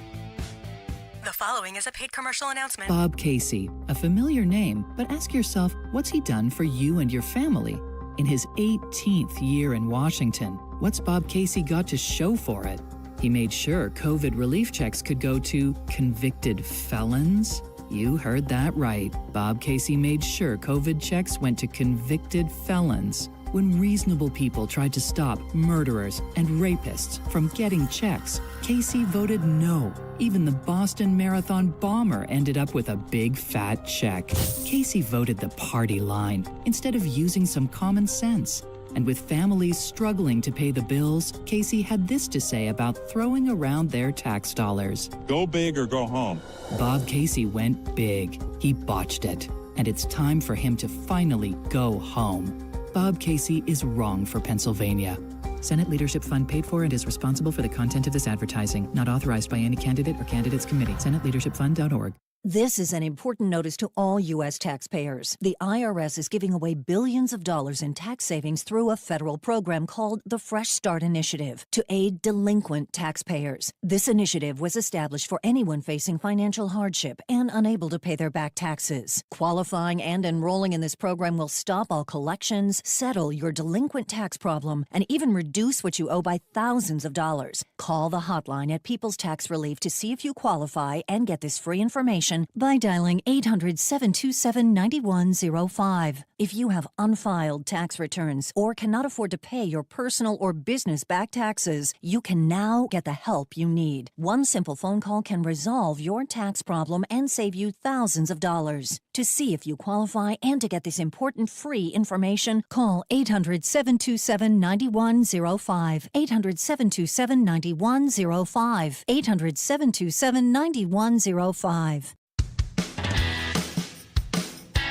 The following is a paid commercial announcement. Bob Casey, a familiar name, but ask yourself, what's he done for you and your family? In his 18th year in Washington, what's Bob Casey got to show for it? He made sure COVID relief checks could go to convicted felons. You heard that right. Bob Casey made sure COVID checks went to convicted felons. When reasonable people tried to stop murderers and rapists from getting checks, Casey voted no. Even the Boston Marathon bomber ended up with a big fat check. Casey voted the party line instead of using some common sense. And with families struggling to pay the bills, Casey had this to say about throwing around their tax dollars. Go big or go home. Bob Casey went big. He botched it. And it's time for him to finally go home. Bob Casey is wrong for Pennsylvania. Senate Leadership Fund paid for and is responsible for the content of this advertising. Not authorized by any candidate or candidates committee. SenateLeadershipFund.org. This is an important notice to all U.S. taxpayers. The IRS is giving away billions of dollars in tax savings through a federal program called the Fresh Start Initiative to aid delinquent taxpayers. This initiative was established for anyone facing financial hardship and unable to pay their back taxes. Qualifying and enrolling in this program will stop all collections, settle your delinquent tax problem, and even reduce what you owe by thousands of dollars. Call the hotline at People's Tax Relief to see if you qualify and get this free information by dialing 800-727-9105. If you have unfiled tax returns or cannot afford to pay your personal or business back taxes, you can now get the help you need. One simple phone call can resolve your tax problem and save you thousands of dollars. To see if you qualify and to get this important free information, call 800-727-9105. 800-727-9105. 800-727-9105.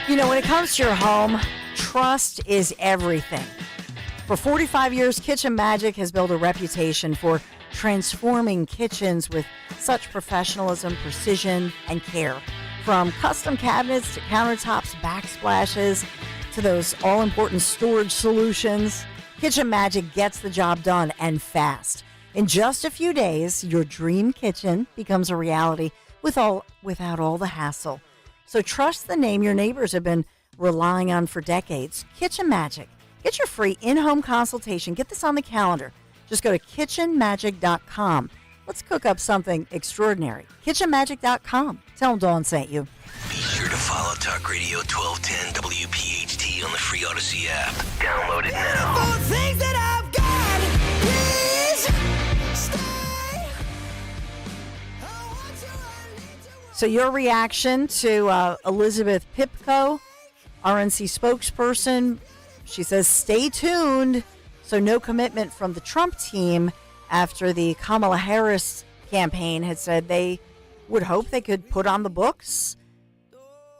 You know, when it comes to your home, trust is everything. For 45 years, Kitchen Magic has built a reputation for transforming kitchens with such professionalism, precision, and care. From custom cabinets to countertops, backsplashes, to those all-important storage solutions, Kitchen Magic gets the job done and fast. In just a few days, your dream kitchen becomes a reality without all the hassle. So trust the name your neighbors have been relying on for decades, Kitchen Magic. Get your free in-home consultation. Get this on the calendar. Just go to kitchenmagic.com. Let's cook up something extraordinary. kitchenmagic.com. Tell them Dawn sent you. Be sure to follow Talk Radio 1210 WPHT on the free Odyssey app. Download it now. For things that I've got, please stay. So your reaction to Elizabeth Pipko, RNC spokesperson, she says, stay tuned. So no commitment from the Trump team after the Kamala Harris campaign had said they would hope they could put on the books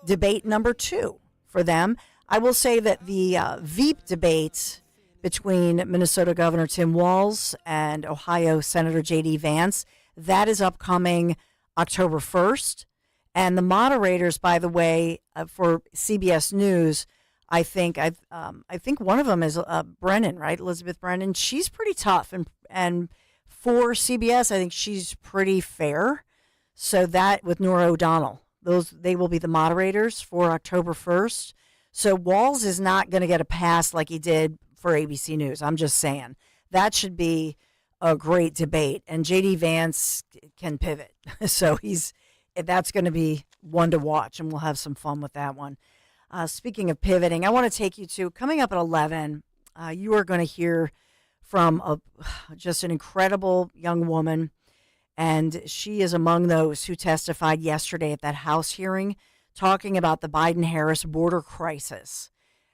debate number 2 for them. I will say that the Veep debate between Minnesota Governor Tim Walz and Ohio Senator J.D. Vance, that is upcoming October 1st. And the moderators, by the way, for CBS News, I think one of them is Brennan, right? Elizabeth Brennan. She's pretty tough, and for CBS, I think she's pretty fair. So that with Nora O'Donnell, they will be the moderators for October 1st. So Walz is not going to get a pass like he did for ABC News. I'm just saying that should be a great debate, and JD Vance can pivot. So that's going to be one to watch, and we'll have some fun with that one. Speaking of pivoting, I want to take you to, coming up at 11, you are going to hear from just an incredible young woman, and she is among those who testified yesterday at that House hearing talking about the Biden-Harris border crisis.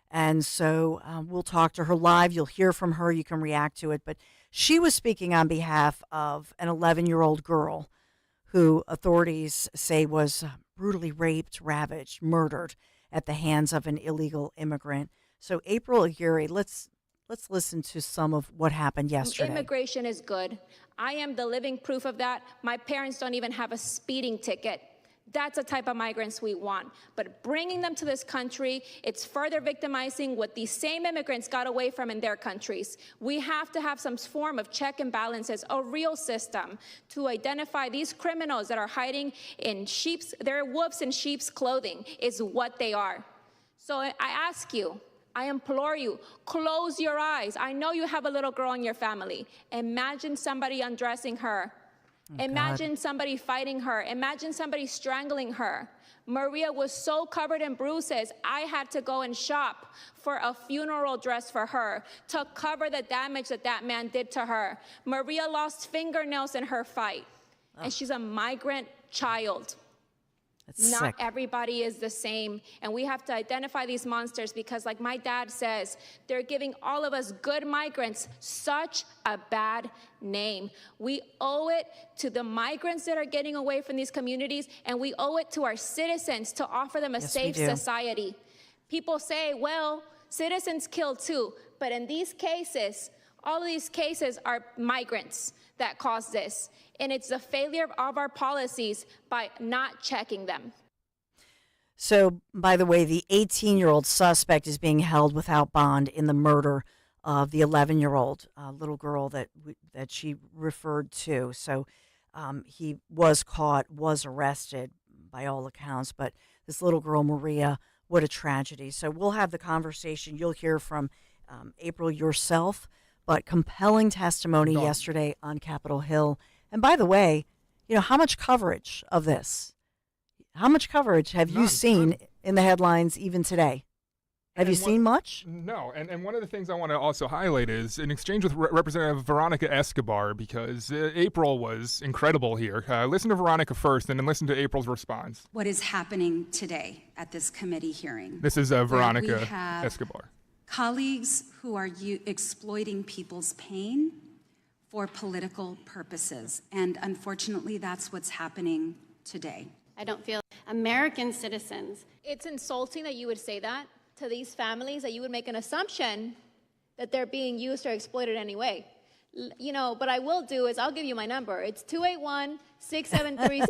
And so we'll talk to her live. You'll hear from her. You can react to it. But she was speaking on behalf of an 11-year-old girl who authorities say was brutally raped, ravaged, murdered at the hands of an illegal immigrant. So April Aguirre, let's listen to some of what happened yesterday. Immigration is good. I am the living proof of that. My parents don't even have a speeding ticket. That's the type of migrants we want. But bringing them to this country, it's further victimizing what these same immigrants got away from in their countries. We have to have some form of check and balances, a real system to identify these criminals that are hiding in they're wolves in sheep's clothing is what they are. So I ask you, I implore you, close your eyes. I know you have a little girl in your family. Imagine somebody undressing her. Imagine somebody fighting her. Imagine somebody strangling her. Maria was so covered in bruises, I had to go and shop for a funeral dress for her to cover the damage that that man did to her. Maria lost fingernails in her fight, and she's a migrant child. That's Not sick. everybody is the same, and we have to identify these monsters because, like my dad says, they're giving all of us good migrants such a bad name. We owe it to the migrants that are getting away from these communities, and we owe it to our citizens to offer them a safe society. People say, well, citizens kill too, but in these cases, all of these cases are migrants that cause this. And it's the failure of our policies by not checking them. So, by the way, the 18-year-old suspect is being held without bond in the murder of the 11-year-old little girl that she referred to. So he was caught, was arrested by all accounts. But this little girl, Maria, what a tragedy. So we'll have the conversation. You'll hear from April yourself, but compelling testimony yesterday on Capitol Hill. And by the way, how much coverage of this? How much coverage have you seen in the headlines even today? Have you seen much? No, and one of the things I want to also highlight is an exchange with Representative Veronica Escobar, because April was incredible here. Listen to Veronica first, and then listen to April's response. What is happening today at this committee hearing? This is Veronica Escobar. Colleagues who are exploiting people's pain for political purposes, and unfortunately, that's what's happening today. I don't feel American citizens. It's insulting that you would say that to these families, that you would make an assumption that they're being used or exploited anyway. But I will do is I'll give you my number. It's 281-673.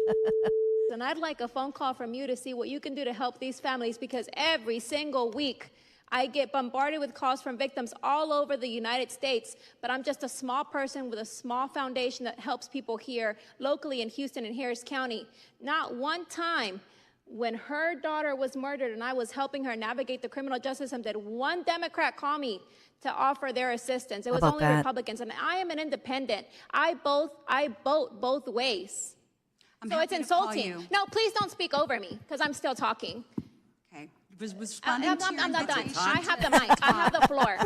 And I'd like a phone call from you to see what you can do to help these families, because every single week I get bombarded with calls from victims all over the United States, but I'm just a small person with a small foundation that helps people here locally in Houston and Harris County. Not one time when her daughter was murdered and I was helping her navigate the criminal justice system did one Democrat call me to offer their assistance. It was only Republicans, and I am an independent. I vote both ways. So it's insulting. No, please don't speak over me, because I'm still talking. Okay. I'm not done. I have the mic. I have the floor.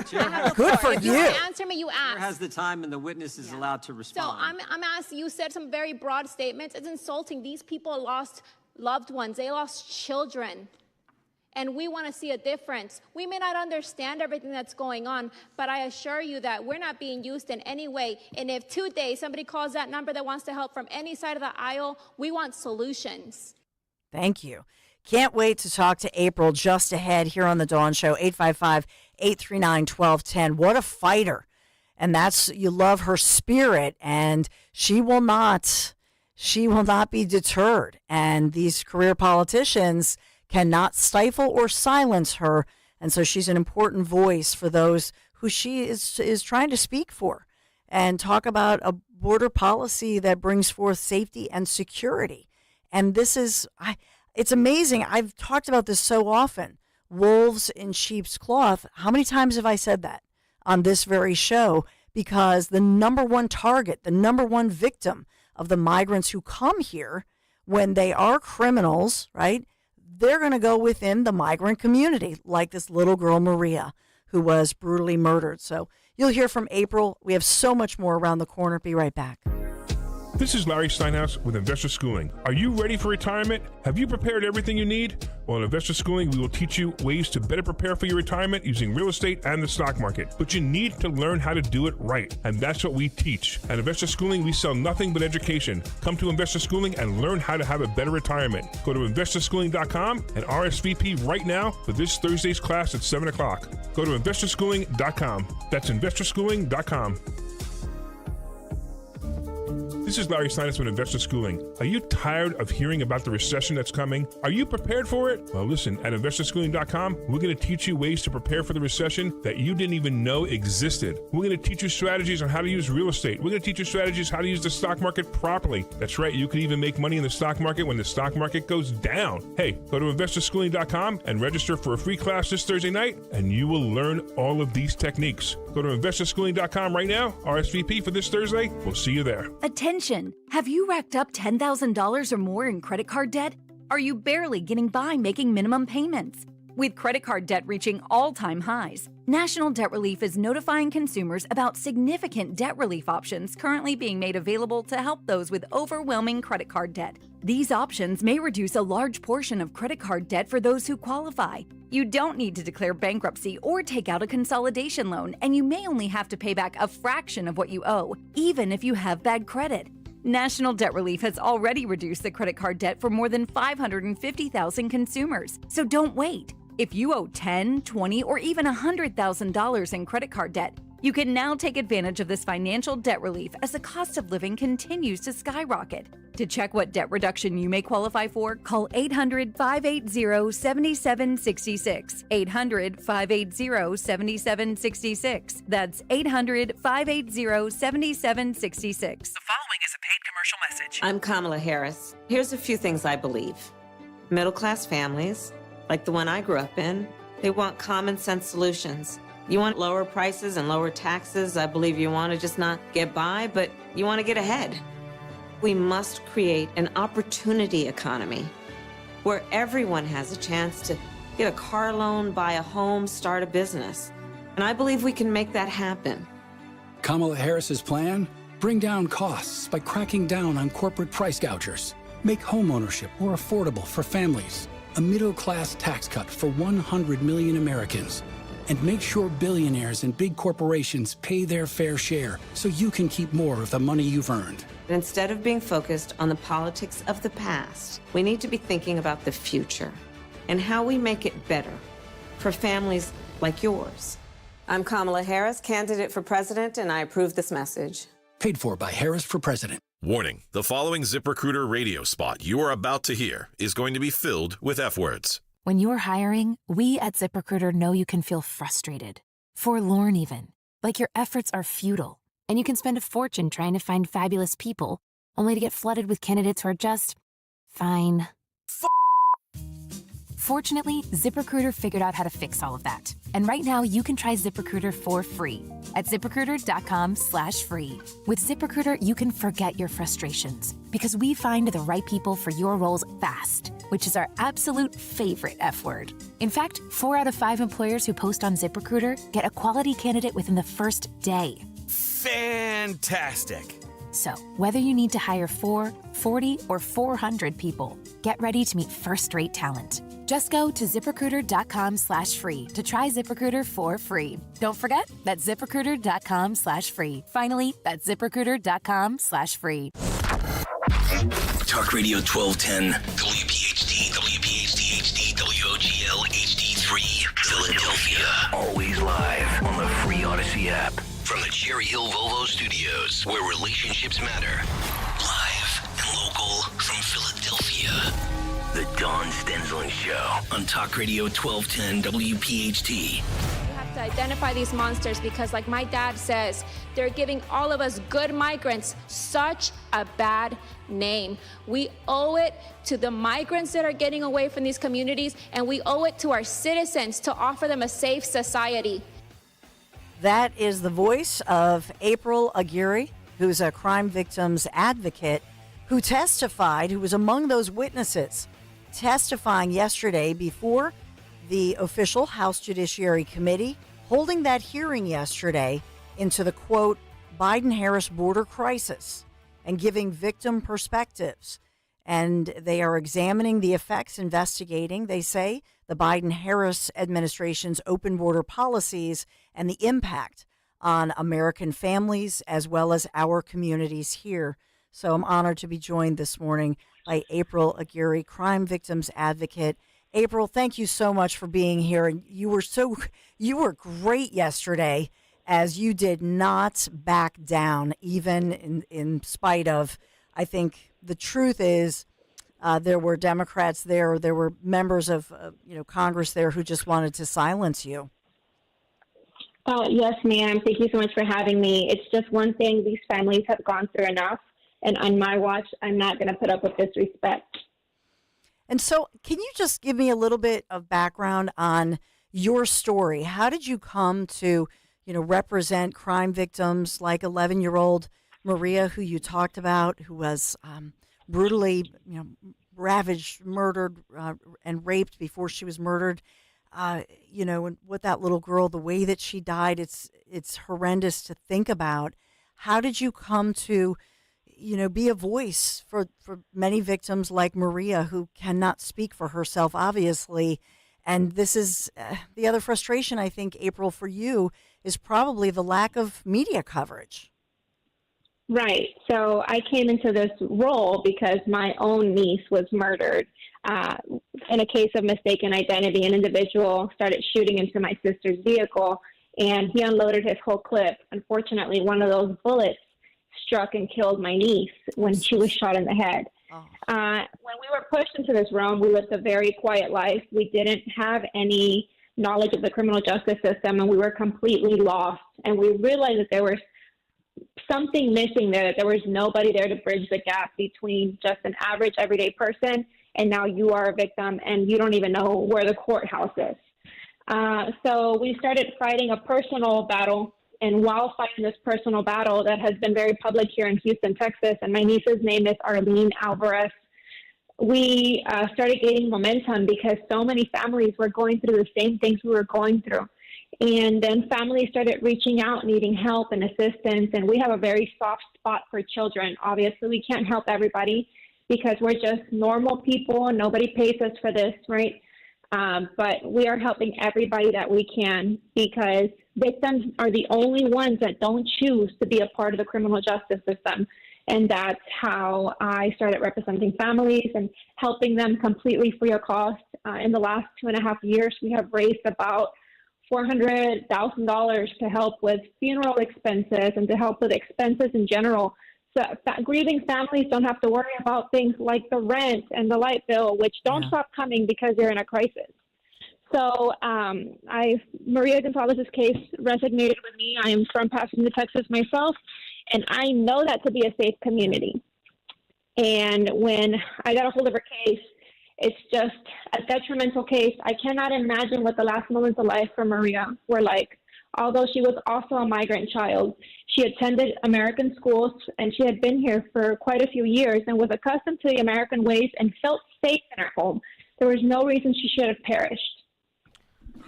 Good for if you. You answer me, you ask. Chair has the time, and the witness is allowed to respond. So I'm asking, you said some very broad statements. It's insulting. These people lost loved ones. They lost children. And we want to see a difference. We may not understand everything that's going on, but I assure you that we're not being used in any way. And if today somebody calls that number that wants to help from any side of the aisle, we want solutions. Thank you. Can't wait to talk to April just ahead here on the Dawn Show, 855-839-1210. What a fighter. And you love her spirit, and she will not be deterred. And these career politicians cannot stifle or silence her. And so she's an important voice for those who she is trying to speak for and talk about a border policy that brings forth safety and security. And this is, it's amazing. I've talked about this so often. Wolves in sheep's cloth. How many times have I said that on this very show? Because the number one target, the number one victim of the migrants who come here, when they are criminals, right, they're going to go within the migrant community, like this little girl, Maria, who was brutally murdered. So you'll hear from April. We have so much more around the corner. Be right back. This is Larry Steinhaus with Investor Schooling. Are you ready for retirement? Have you prepared everything you need? Well, in Investor Schooling, we will teach you ways to better prepare for your retirement using real estate and the stock market. But you need to learn how to do it right, and that's what we teach. At Investor Schooling, we sell nothing but education. Come to Investor Schooling and learn how to have a better retirement. Go to investorschooling.com and RSVP right now for this Thursday's class at 7 o'clock. Go to investorschooling.com. That's investorschooling.com. This is Larry Steinitz with Investor Schooling. Are you tired of hearing about the recession that's coming? Are you prepared for it? Well, listen, at investorschooling.com, we're going to teach you ways to prepare for the recession that you didn't even know existed. We're going to teach you strategies on how to use real estate. We're going to teach you strategies how to use the stock market properly. That's right, you can even make money in the stock market when the stock market goes down. Hey, go to investorschooling.com and register for a free class this Thursday night, and you will learn all of these techniques. Go to investorschooling.com right now, RSVP for this Thursday. We'll see you there. Attention! Have you racked up $10,000 or more in credit card debt? Are you barely getting by making minimum payments? With credit card debt reaching all-time highs, National Debt Relief is notifying consumers about significant debt relief options currently being made available to help those with overwhelming credit card debt. These options may reduce a large portion of credit card debt for those who qualify. You don't need to declare bankruptcy or take out a consolidation loan, and you may only have to pay back a fraction of what you owe, even if you have bad credit. National Debt Relief has already reduced the credit card debt for more than 550,000 consumers, so don't wait. If you owe $10,000, $20,000, or even $100,000 in credit card debt, you can now take advantage of this financial debt relief as the cost of living continues to skyrocket. To check what debt reduction you may qualify for, call 800-580-7766. 800-580-7766. That's 800-580-7766. The following is a paid commercial message. I'm Kamala Harris. Here's a few things I believe. Middle-class families, like the one I grew up in, they want common sense solutions. You want lower prices and lower taxes. I believe you want to just not get by, but you want to get ahead. We must create an opportunity economy where everyone has a chance to get a car loan, buy a home, start a business. And I believe we can make that happen. Kamala Harris's plan? Bring down costs by cracking down on corporate price gougers. Make homeownership more affordable for families. A middle-class tax cut for 100 million Americans. And make sure billionaires and big corporations pay their fair share so you can keep more of the money you've earned. Instead of being focused on the politics of the past, we need to be thinking about the future and how we make it better for families like yours. I'm Kamala Harris, candidate for president, and I approve this message. Paid for by Harris for President. Warning, the following ZipRecruiter radio spot you are about to hear is going to be filled with F words. When you're hiring, we at ZipRecruiter know you can feel frustrated, forlorn even, like your efforts are futile, and you can spend a fortune trying to find fabulous people, only to get flooded with candidates who are just fine. Fortunately, ZipRecruiter figured out how to fix all of that. And right now, you can try ZipRecruiter for free at ZipRecruiter.com/free. With ZipRecruiter, you can forget your frustrations because we find the right people for your roles fast, which is our absolute favorite F word. In fact, 4 out of 5 employers who post on ZipRecruiter get a quality candidate within the first day. Fantastic. So, whether you need to hire 4, 40, or 400 people, get ready to meet first-rate talent. Just go to ZipRecruiter.com/free to try ZipRecruiter for free. Don't forget, that's ZipRecruiter.com/free. Finally, that's ZipRecruiter.com/free. Talk Radio 1210, WPHT, WPHT-HD, WOGL HD3, Philadelphia. Always live on the free Odyssey app. From the Cherry Hill Volvo Studios, where relationships matter. Live and local from Philadelphia. The Dawn Stensland Show on Talk Radio 1210 WPHT. We have to identify these monsters because, like my dad says, they're giving all of us good migrants such a bad name. We owe it to the migrants that are getting away from these communities, and we owe it to our citizens to offer them a safe society. That is the voice of April Aguirre, who's a crime victims advocate who testified, who was among those witnesses testifying yesterday before the official House Judiciary Committee, holding that hearing yesterday into the, quote, Biden-Harris border crisis and giving victim perspectives. And they are examining the effects, investigating, they say, the Biden-Harris administration's open border policies and the impact on American families as well as our communities here. So I'm honored to be joined this morning by April Aguirre, crime victims advocate. April, thank you so much for being here. And you were great yesterday as you did not back down, even in spite of, I think the truth is, there were Democrats there were members of Congress there who just wanted to silence you. Yes, ma'am. Thank you so much for having me. It's just one thing. These families have gone through enough. And on my watch, I'm not going to put up with disrespect. And so can you just give me a little bit of background on your story? How did you come to, represent crime victims like 11-year-old Maria, who you talked about, who was brutally, ravaged, murdered, and raped before she was murdered? And what that little girl, the way that she died, it's horrendous to think about. How did you come to, be a voice for many victims like Maria, who cannot speak for herself, obviously? And this is the other frustration, I think, April, for you, is probably the lack of media coverage. Right. So I came into this role because my own niece was murdered. In a case of mistaken identity, an individual started shooting into my sister's vehicle, and he unloaded his whole clip. Unfortunately, one of those bullets struck and killed my niece when she was shot in the head. When we were pushed into this realm, we lived a very quiet life. We didn't have any knowledge of the criminal justice system, and we were completely lost. And we realized that there was something missing there, that there was nobody there to bridge the gap between just an average everyday person and now you are a victim and you don't even know where the courthouse is. So we started fighting a personal battle, and while fighting this personal battle that has been very public here in Houston, Texas, and my niece's name is Arlene Alvarez, we started gaining momentum because so many families were going through the same things we were going through. And then families started reaching out, needing help and assistance, and we have a very soft spot for children. Obviously, we can't help everybody because we're just normal people and nobody pays us for this, right? But we are helping everybody that we can because victims are the only ones that don't choose to be a part of the criminal justice system. And that's how I started representing families and helping them completely free of cost. In the last 2.5 years, we have raised about $400,000 to help with funeral expenses and to help with expenses in general. So grieving families don't have to worry about things like the rent and the light bill, which don't stop coming because they're in a crisis. So Maria Gonzalez's case resonated with me. I am from Pasadena, Texas myself, and I know that to be a safe community. And when I got a hold of her case, it's just a detrimental case. I cannot imagine what the last moments of life for Maria were like. Although she was also a migrant child, she attended American schools, and she had been here for quite a few years and was accustomed to the American ways and felt safe in her home. There was no reason she should have perished.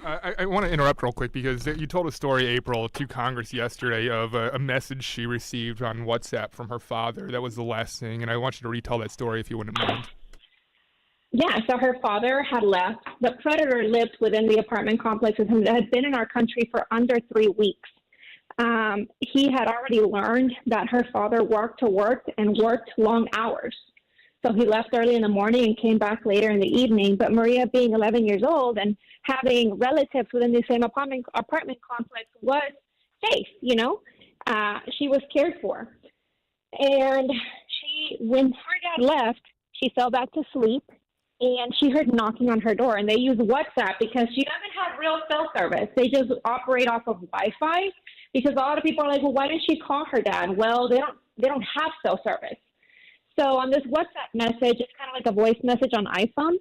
I want to interrupt real quick because you told a story, April, to Congress yesterday of a message she received on WhatsApp from her father. That was the last thing, and I want you to retell that story if you wouldn't mind. Yeah, so her father had left. The predator lived within the apartment complex with him that had been in our country for under 3 weeks. He had already learned that her father walked to work and worked long hours. So he left early in the morning and came back later in the evening. But Maria, being 11 years old and having relatives within the same apartment complex, was safe, she was cared for. And when her dad left, she fell back to sleep. And she heard knocking on her door, and they use WhatsApp because she doesn't have real cell service. They just operate off of Wi-Fi because a lot of people are like, well, why didn't she call her dad? Well, they don't have cell service. So on this WhatsApp message, it's kind of like a voice message on iPhone.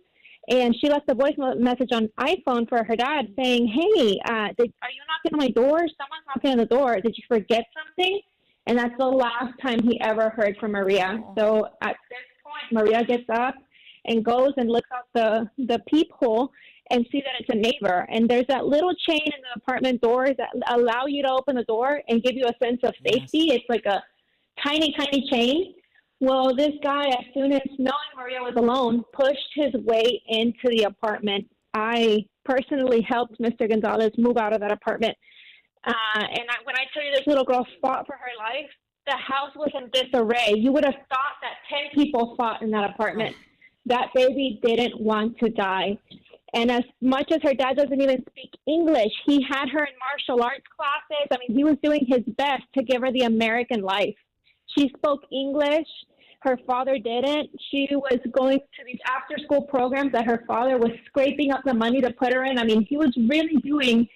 And she left a voice message on iPhone for her dad saying, hey, are you knocking on my door? Someone's knocking on the door. Did you forget something? And that's the last time he ever heard from Maria. So at this point, Maria gets up and goes and looks out the peephole and see that it's a neighbor. And there's that little chain in the apartment doors that allow you to open the door and give you a sense of safety. It's like a tiny, tiny chain. Well, this guy, as soon as knowing Maria was alone, pushed his way into the apartment. I personally helped Mr. Gonzalez move out of that apartment. When I tell you this little girl fought for her life, the house was in disarray. You would have thought that 10 people fought in that apartment. That baby didn't want to die. And as much as her dad doesn't even speak English, he had her in martial arts classes. I mean, he was doing his best to give her the American life. She spoke English. Her father didn't. She was going to these after-school programs that her father was scraping up the money to put her in. I mean, he was really doing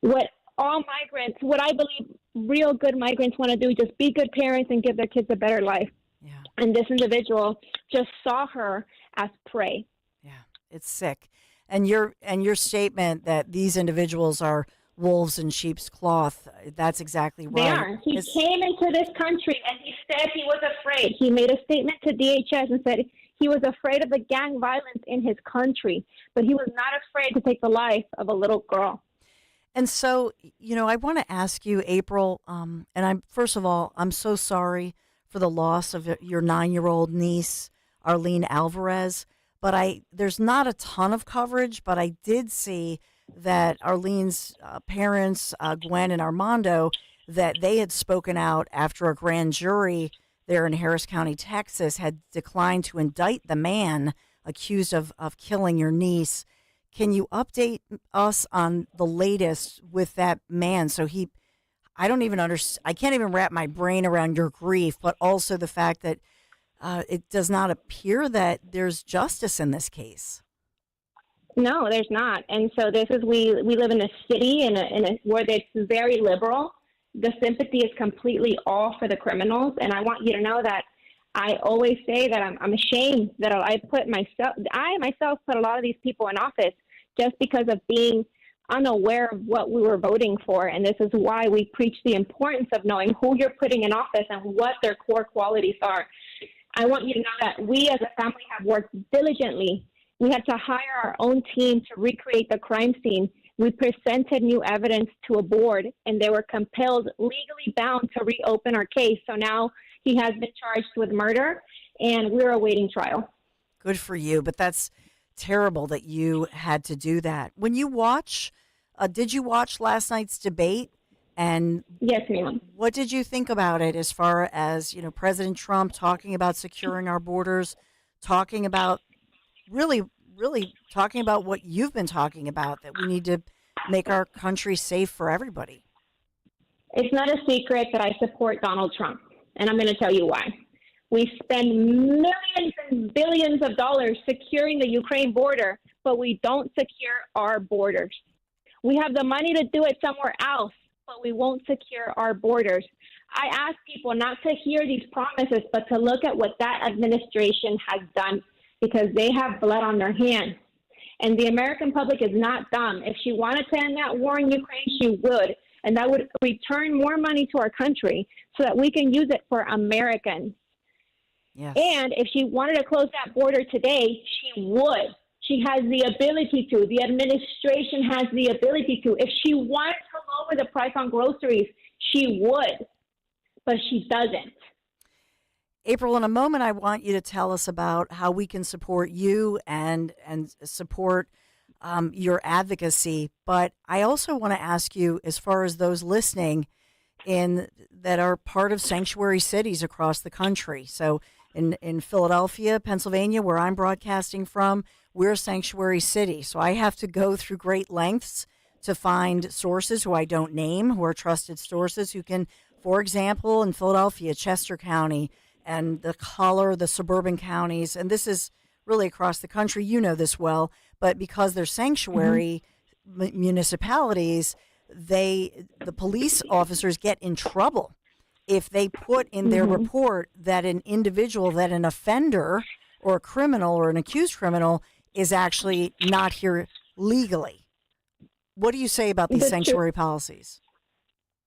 what all migrants, what I believe real good migrants want to do, just be good parents and give their kids a better life. Yeah. And this individual just saw her as prey. Yeah, it's sick. And your statement that these individuals are wolves in sheep's cloth, that's exactly right. They are. He came into this country and he said he was afraid. He made a statement to DHS and said he was afraid of the gang violence in his country, but he was not afraid to take the life of a little girl. And so, I want to ask you, April, and first of all, I'm so sorry for the loss of your 9-year-old niece, Arlene Alvarez. But there's not a ton of coverage, but I did see that Arlene's parents, Gwen and Armando, that they had spoken out after a grand jury there in Harris County, Texas, had declined to indict the man accused of killing your niece. Can you update us on the latest with that man? So I don't even understand. I can't even wrap my brain around your grief, but also the fact that it does not appear that there's justice in this case. No, there's not. And so we live in a city where it's very liberal. The sympathy is completely all for the criminals. And I want you to know that I always say that I'm ashamed that I myself put a lot of these people in office just because of being unaware of what we were voting for. And this is why we preach the importance of knowing who you're putting in office and what their core qualities are. I want you to know that we as a family have worked diligently. We had to hire our own team to recreate the crime scene. We presented new evidence to a board, and they were compelled, legally bound, to reopen our case. So now he has been charged with murder, and we're awaiting trial. Good for you, but that's terrible that you had to do that. When you did you watch last night's debate? And yes, ma'am. What did you think about it as far as, President Trump talking about securing our borders, talking about really talking about what you've been talking about, that we need to make our country safe for everybody? It's not a secret that I support Donald Trump, and I'm going to tell you why. We spend millions and billions of dollars securing the Ukraine border, but we don't secure our borders. We have the money to do it somewhere else, but we won't secure our borders. I ask people not to hear these promises, but to look at what that administration has done, because they have blood on their hands. And the American public is not dumb. If she wanted to end that war in Ukraine, she would. And that would return more money to our country so that we can use it for Americans. Yes. And if she wanted to close that border today, she would. She has the ability to. The administration has the ability to. If she wanted to lower the price on groceries, she would. But she doesn't. April, in a moment, I want you to tell us about how we can support you and support your advocacy. But I also want to ask you, as far as those listening that are part of sanctuary cities across the country. So in Philadelphia, Pennsylvania, where I'm broadcasting from, we're a sanctuary city. So I have to go through great lengths to find sources who I don't name, who are trusted sources who can, for example, in Philadelphia, Chester County, and the suburban counties, and this is really across the country. You know this well, but because they're sanctuary municipalities, the police officers get in trouble if they put in their report that an individual, that an offender or a criminal or an accused criminal is actually not here legally. What do you say about these sanctuary policies?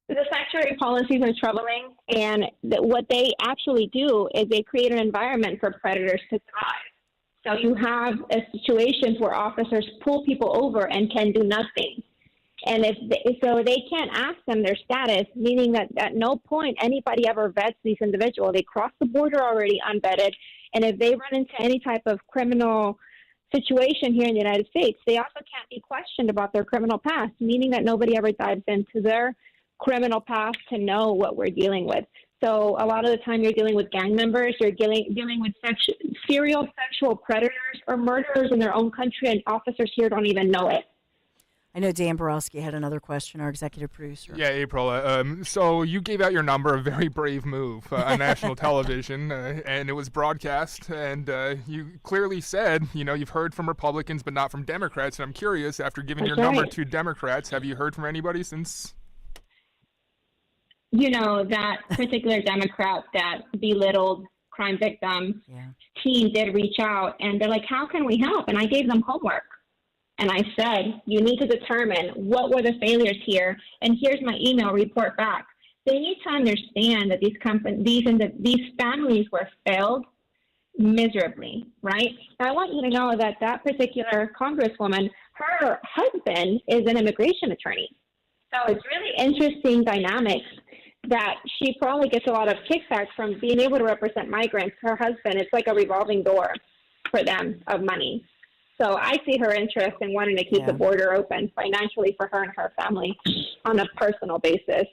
The sanctuary policies are troubling, and what they actually do is they create an environment for predators to thrive. So you have situations where officers pull people over and can do nothing. And so they can't ask them their status, meaning that at no point anybody ever vets these individuals. They cross the border already unvetted, and if they run into any type of criminal situation here in the United States, they also can't be questioned about their criminal past, meaning that nobody ever dives into their criminal past to know what we're dealing with. So a lot of the time you're dealing with gang members, you're dealing with serial sexual predators or murderers in their own country, and officers here don't even know it. I know Dan Borowski had another question, our executive producer. Yeah, April. So you gave out your number, a very brave move on national television, and it was broadcast. And you clearly said, you've heard from Republicans, but not from Democrats. And I'm curious, after giving your number to Democrats, have you heard from anybody since? That particular Democrat that belittled crime victims team did reach out, and they're like, how can we help? And I gave them homework. And I said, you need to determine what were the failures here, and here's my email report back. They need to understand that these families were failed miserably, right? I want you to know that that particular congresswoman, her husband is an immigration attorney. So it's really interesting dynamics that she probably gets a lot of kickback from being able to represent migrants. Her husband, it's like a revolving door for them of money. So I see her interest in wanting to keep the border open financially for her and her family on a personal basis.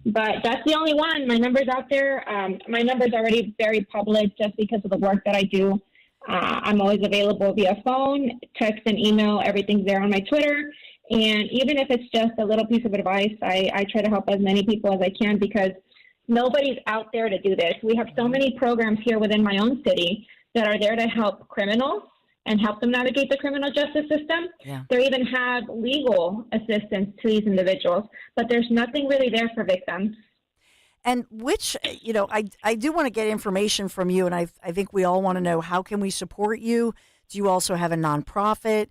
But that's the only one. My number's out there. My number's already very public just because of the work that I do. I'm always available via phone, text, and email. Everything's there on my Twitter. And even if it's just a little piece of advice, I try to help as many people as I can because nobody's out there to do this. We have so many programs here within my own city that are there to help criminals and help them navigate the criminal justice system. Yeah. They even have legal assistance to these individuals, but there's nothing really there for victims. And which, I do want to get information from you, and I think we all want to know, how can we support you? Do you also have a nonprofit?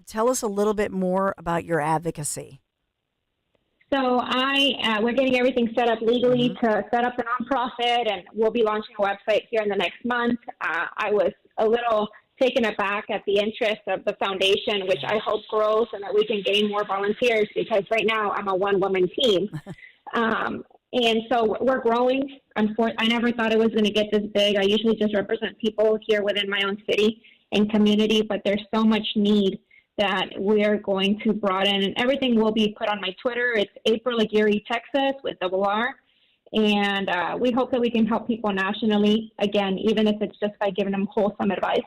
Tell us a little bit more about your advocacy. So we're getting everything set up legally to set up a nonprofit, and we'll be launching a website here in the next month. I was a little taken aback at the interest of the foundation, which I hope grows and that we can gain more volunteers because right now I'm a one-woman team. And so we're growing. I never thought it was going to get this big. I usually just represent people here within my own city and community, but there's so much need that we're going to broaden, and everything will be put on my Twitter. It's April Aguirre, Texas, with R. And we hope that we can help people nationally, again, even if it's just by giving them wholesome advice.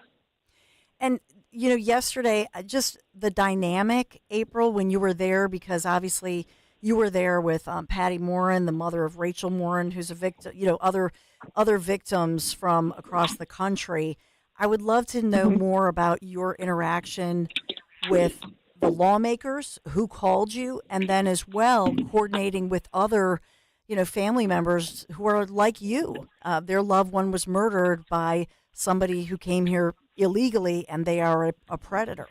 And, yesterday, just the dynamic, April, when you were there, because obviously you were there with Patty Morin, the mother of Rachel Morin, who's a victim, other victims from across the country. I would love to know more about your interaction with the lawmakers who called you, and then as well coordinating with other, family members who are like you. Their loved one was murdered by somebody who came here illegally, and they are a predator.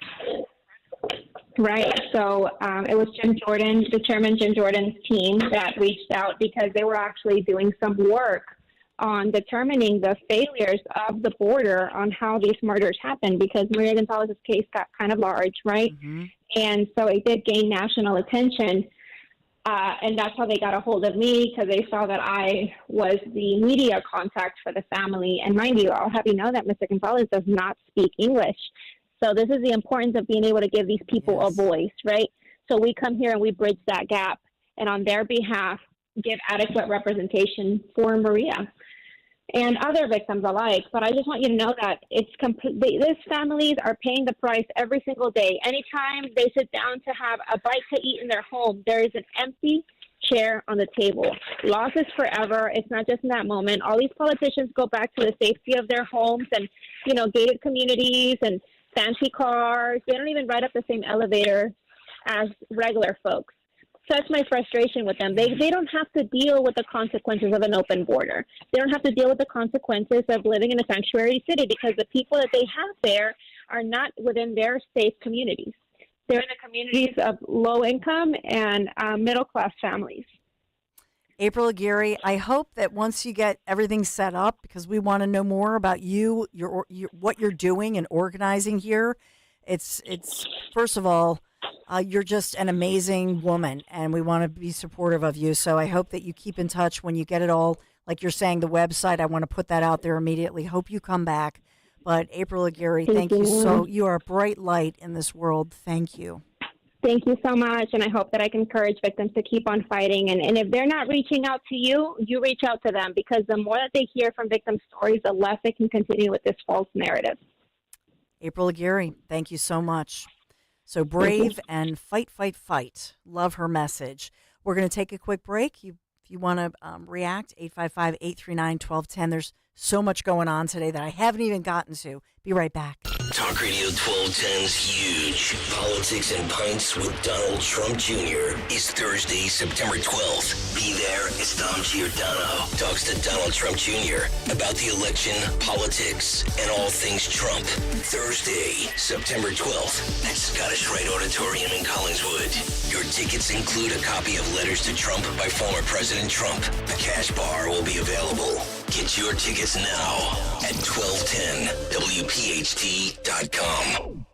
Right. So it was Jim Jordan, the chairman Jim Jordan's team, that reached out because they were actually doing some work on determining the failures of the border on how these murders happened, because Maria Gonzalez's case got kind of large, right? And so it did gain national attention. And that's how they got a hold of me, because they saw that I was the media contact for the family. And mind you, I'll have you know that Mr. Gonzalez does not speak English. So this is the importance of being able to give these people a voice, right? So we come here and we bridge that gap, and on their behalf, give adequate representation for Maria and other victims alike. But I just want you to know that these families are paying the price every single day. Anytime they sit down to have a bite to eat in their home, there is an empty chair on the table. Loss is forever. It's not just in that moment. All these politicians go back to the safety of their homes and, gated communities and fancy cars. They don't even ride up the same elevator as regular folks. So that's my frustration with them. They don't have to deal with the consequences of an open border. They don't have to deal with the consequences of living in a sanctuary city, because the people that they have there are not within their safe communities. They're in the communities of low income and middle class families. April Aguirre, I hope that once you get everything set up, because we want to know more about you, your what you're doing and organizing here. It's first of all, you're just an amazing woman, and we want to be supportive of you. So I hope that you keep in touch when you get it all. Like you're saying, the website, I want to put that out there immediately. Hope you come back. But April Aguirre, thank you. So you are a bright light in this world. Thank you. Thank you so much, and I hope that I can encourage victims to keep on fighting. And if they're not reaching out to you, you reach out to them, because the more that they hear from victim stories, the less they can continue with this false narrative. April Aguirre, thank you so much. So brave and fight, fight, fight. Love her message. We're going to take a quick break. If you want to react, 855-839-1210. There's so much going on today that I haven't even gotten to. Be right back. Talk Radio 1210's Huge Politics and Pints with Donald Trump Jr. is Thursday, September 12th. Be there as Dom Giordano talks to Donald Trump Jr. about the election, politics, and all things Trump. Thursday, September 12th at Scottish Rite Auditorium in Collingswood. Your tickets include a copy of Letters to Trump by former President Trump. A cash bar will be available. Get your tickets now at 1210WPHT.com.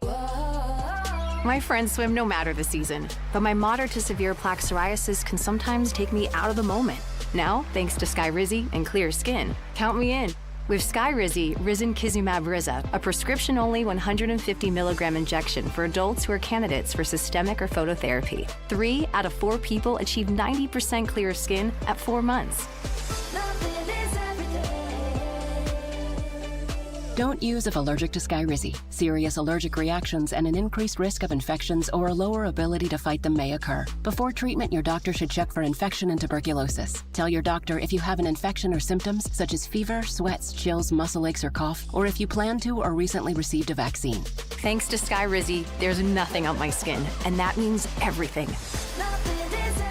My friends swim no matter the season, but my moderate to severe plaque psoriasis can sometimes take me out of the moment. Now, thanks to Skyrizi and clear skin, count me in. With Skyrizi, Risankizumab Riza, a prescription-only 150 milligram injection for adults who are candidates for systemic or phototherapy. 3 out of 4 people achieve 90% clear skin at 4 months. Don't use if allergic to Skyrizi. Serious allergic reactions and an increased risk of infections or a lower ability to fight them may occur. Before treatment, your doctor should check for infection and tuberculosis. Tell your doctor if you have an infection or symptoms such as fever, sweats, chills, muscle aches, or cough, or if you plan to or recently received a vaccine. Thanks to Skyrizi, there's nothing on my skin, and that means everything.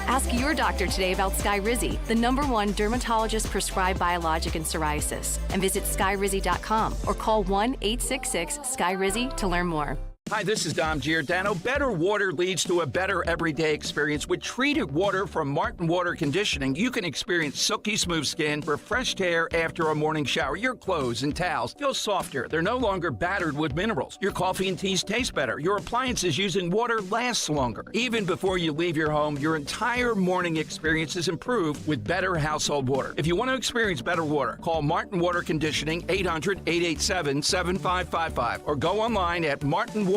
Ask your doctor today about Skyrizi, the #1 dermatologist-prescribed biologic in psoriasis, and visit skyrizi.com or call 1-866-SKYRIZI to learn more. Hi, this is Dom Giordano. Better water leads to a better everyday experience. With treated water from Martin Water Conditioning, you can experience silky smooth skin, refreshed hair after a morning shower. Your clothes and towels feel softer. They're no longer battered with minerals. Your coffee and teas taste better. Your appliances using water lasts longer. Even before you leave your home, your entire morning experience is improved with better household water. If you want to experience better water, call Martin Water Conditioning 800-887-7555 or go online at martinwater.com.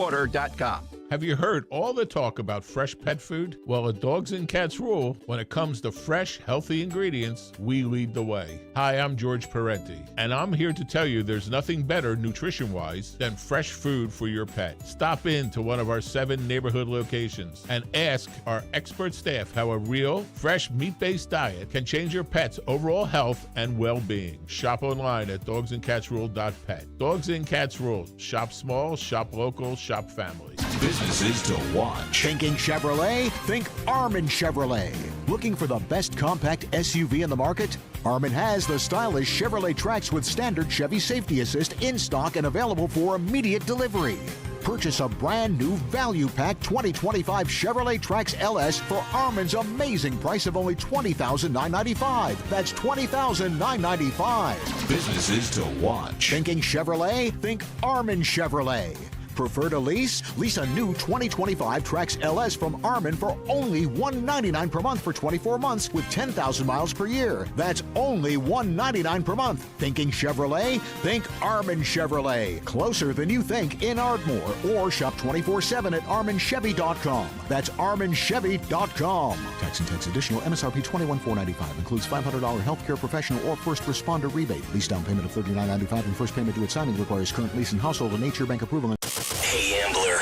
Have you heard all the talk about fresh pet food? Well, at Dogs and Cats Rule, when it comes to fresh, healthy ingredients, we lead the way. Hi, I'm George Parenti, and I'm here to tell you there's nothing better nutrition-wise than fresh food for your pet. Stop in to one of our 7 neighborhood locations and ask our expert staff how a real, fresh, meat-based diet can change your pet's overall health and well-being. Shop online at dogsandcatsrule.pet. Dogs and Cats Rule. Shop small, shop local, shop family. Businesses to watch. Thinking Chevrolet? Think Armin Chevrolet. Looking for the best compact SUV in the market? Armin has the stylish Chevrolet Trax with standard Chevy Safety Assist in stock and available for immediate delivery. Purchase a brand new value pack 2025 Chevrolet Trax LS for Armin's amazing price of only $20,995. That's $20,995. Businesses to watch. Thinking Chevrolet? Think Armin Chevrolet. Prefer to lease? Lease a new 2025 Trax LS from Armin for only $199 per month for 24 months with 10,000 miles per year. That's only $199 per month. Thinking Chevrolet? Think Armin Chevrolet. Closer than you think in Ardmore. Or shop 24/7 at arminchevy.com. That's arminchevy.com. Tax and tax additional. MSRP $21,495. Includes $500 healthcare professional or first responder rebate. Lease down payment of $39.95 and first payment due at signing requires current lease and household and Nature Bank approval. Hey, Ambler.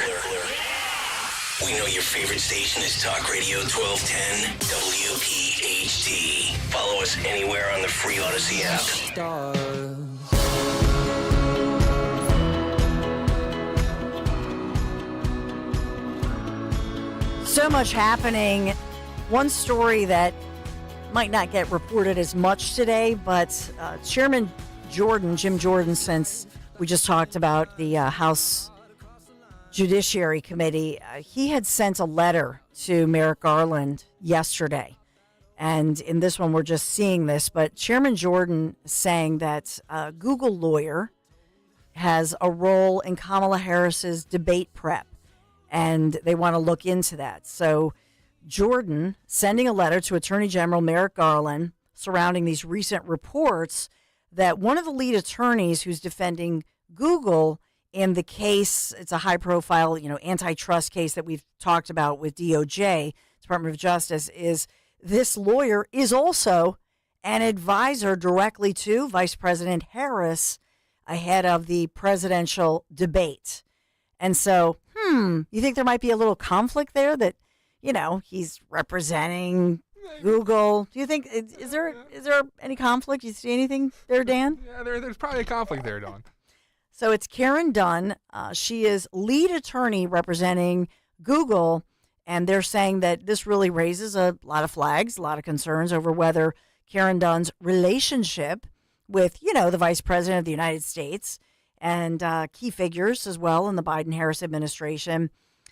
We know your favorite station is Talk Radio 1210 WPHT. Follow us anywhere on the free Odyssey app. So much happening. One story that might not get reported as much today, but Chairman Jim Jordan, since we just talked about the House Judiciary Committee, he had sent a letter to Merrick Garland yesterday. And in this one, we're just seeing this. But Chairman Jordan saying that a Google lawyer has a role in Kamala Harris's debate prep, and they want to look into that. So Jordan sending a letter to Attorney General Merrick Garland surrounding these recent reports that one of the lead attorneys who's defending Google in the case, it's a high-profile, antitrust case that we've talked about with DOJ, Department of Justice, is this lawyer is also an advisor directly to Vice President Harris ahead of the presidential debate. And so, you think there might be a little conflict there that, he's representing Google? Do you think, is there any conflict? You see anything there, Dan? Yeah, there's probably a conflict there, Dawn. So it's Karen Dunn. She is lead attorney representing Google, and they're saying that this really raises a lot of flags, a lot of concerns over whether Karen Dunn's relationship with, the Vice President of the United States and key figures as well in the Biden-Harris administration,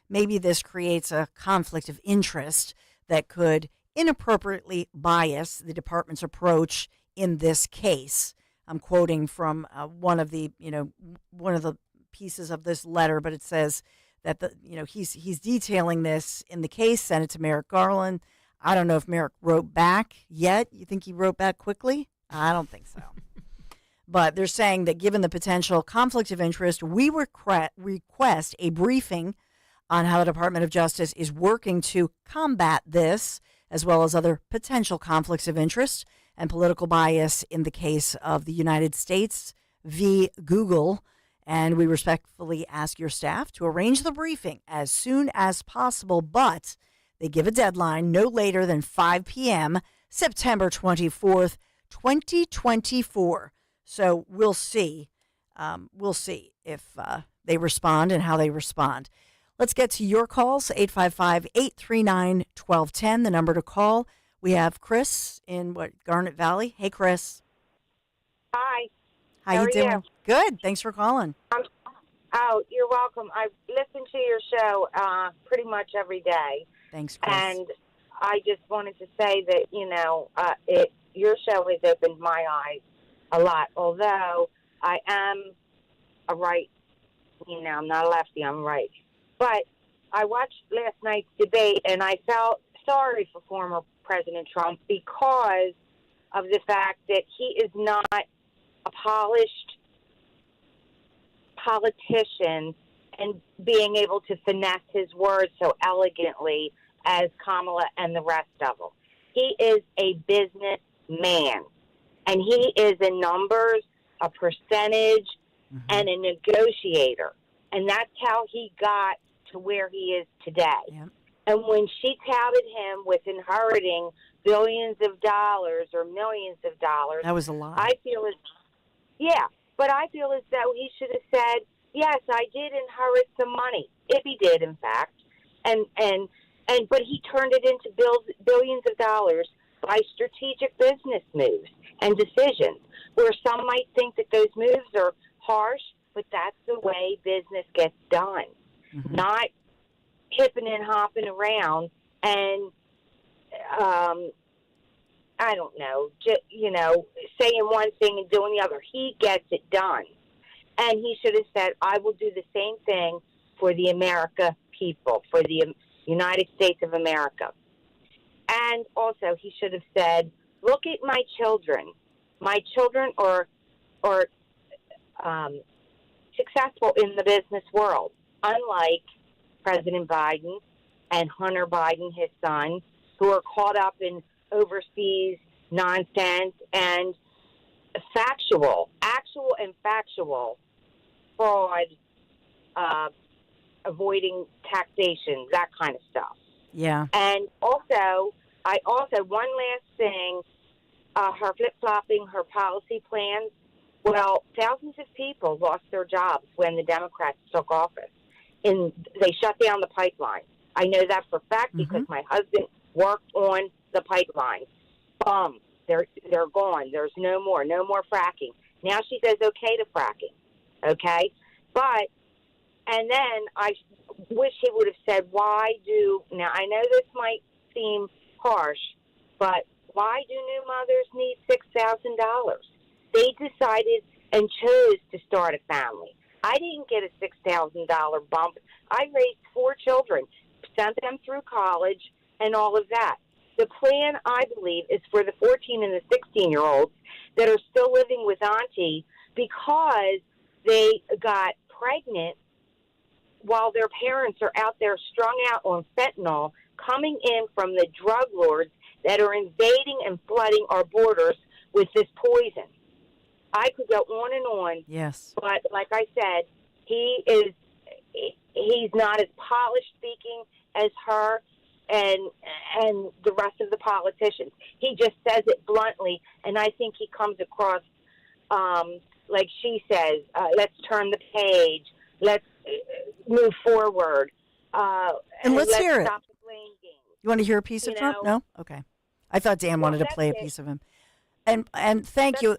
maybe this creates a conflict of interest that could inappropriately bias the department's approach in this case. I'm quoting from one of the pieces of this letter, but it says that he's detailing this in the case, sent it to Merrick Garland. I don't know if Merrick wrote back yet. You think he wrote back quickly? I don't think so. But they're saying that given the potential conflict of interest, we request a briefing on how the Department of Justice is working to combat this, as well as other potential conflicts of interest and political bias in the case of the United States v. Google. And we respectfully ask your staff to arrange the briefing as soon as possible, but they give a deadline no later than 5 p.m., September 24th, 2024. So we'll see. If they respond and how they respond. Let's get to your calls, 855-839-1210, the number to call. We have Chris in Garnet Valley. Hey, Chris. Hi. How you doing? Good. Thanks for calling. You're welcome. I listen to your show pretty much every day. Thanks, Chris. And I just wanted to say that, your show has opened my eyes a lot. Although I am a right, I'm not a lefty, I'm right. But I watched last night's debate, and I felt sorry for former President Trump because of the fact that he is not a polished politician and being able to finesse his words so elegantly as Kamala and the rest of them. He is a businessman, and he is in numbers, a percentage, and a negotiator. And that's how he got to where he is today. Yep. And when she touted him with inheriting billions of dollars or millions of dollars, that was a lot. I feel as though he should have said, yes, I did inherit some money, if he did, in fact. But he turned it into billions of dollars by strategic business moves and decisions, where some might think that those moves are harsh, but that's the way business gets done. Not hipping and hopping around and, I don't know, saying one thing and doing the other. He gets it done. And he should have said, I will do the same thing for the America people, for the United States of America. And also he should have said, look at my children. My children are successful in the business world, unlike President Biden and Hunter Biden, his son, who are caught up in overseas nonsense and actual and factual fraud, avoiding taxation, that kind of stuff. Yeah. And one last thing, her flip-flopping her policy plans. Well, thousands of people lost their jobs when the Democrats took office. They shut down the pipeline. I know that for a fact because my husband worked on the pipeline. They're gone. There's no more fracking. Now she says okay to fracking. Okay? And then I wish he would have said, now I know this might seem harsh, but why do new mothers need $6,000? They decided and chose to start a family. I didn't get a $6,000 bump. I raised 4 children, sent them through college, and all of that. The plan, I believe, is for the 14 and the 16-year-olds that are still living with Auntie because they got pregnant while their parents are out there strung out on fentanyl, coming in from the drug lords that are invading and flooding our borders with this poison. I could go on and on. Yes. But like I said, he's not as polished speaking as her and the rest of the politicians. He just says it bluntly, and I think he comes across like she says, let's turn the page, let's move forward. And let's hear it. Stop the blame game. You want to hear a piece of Trump? No? Okay. I thought Dan wanted to play a piece of him. And thank you.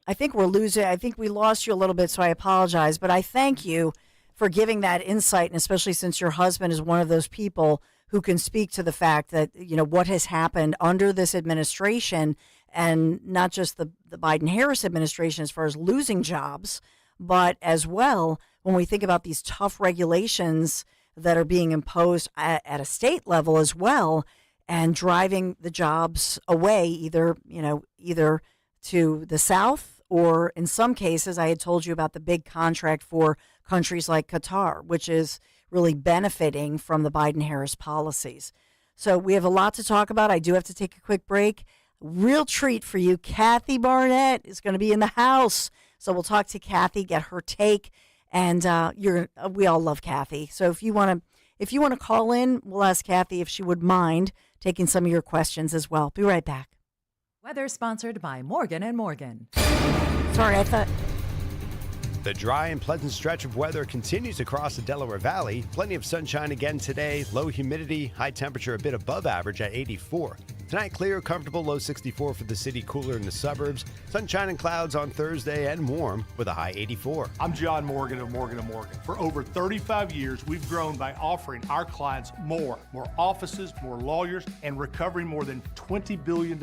I think we lost you a little bit, so I apologize. But I thank you for giving that insight, and especially since your husband is one of those people who can speak to the fact that, what has happened under this administration, and not just the Biden-Harris administration as far as losing jobs, but as well when we think about these tough regulations that are being imposed at a state level as well, and driving the jobs away either to the South, or in some cases, I had told you about the big contract for countries like Qatar, which is really benefiting from the Biden-Harris policies. So we have a lot to talk about. I do have to take a quick break. Real treat for you. Kathy Barnett is going to be in the house. So we'll talk to Kathy, get her take. And we all love Kathy. So if you want to call in, we'll ask Kathy if she would mind taking some of your questions as well. Be right back. Weather sponsored by Morgan & Morgan. Sorry, I thought... The dry and pleasant stretch of weather continues across the Delaware Valley. Plenty of sunshine again today. Low humidity, high temperature a bit above average at 84. Tonight, clear, comfortable, low 64 for the city, cooler in the suburbs. Sunshine and clouds on Thursday and warm with a high 84. I'm John Morgan of Morgan & Morgan. For over 35 years, we've grown by offering our clients more offices, more lawyers, and recovering more than $20 billion.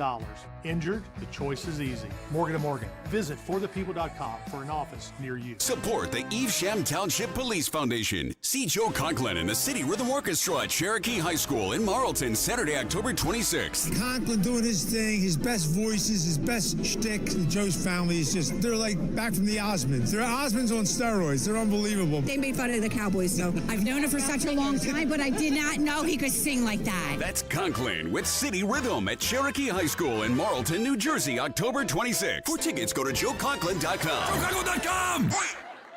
Injured? The choice is easy. Morgan & Morgan. Visit forthepeople.com for an office near you. Support the Evesham Township Police Foundation. See Joe Conklin and the City Rhythm Orchestra at Cherokee High School in Marlton, Saturday, October 26th. Conklin doing his thing, his best voices, his best shtick. Joe's family is just, they're like back from the Osmonds. They're Osmonds on steroids. They're unbelievable. They made fun of the Cowboys, though. I've known him for such a long time, but I did not know he could sing like that. That's Conklin with City Rhythm at Cherokee High School in Marlton, New Jersey, October 26th. For tickets, go to joeconklin.com. joeconklin.com!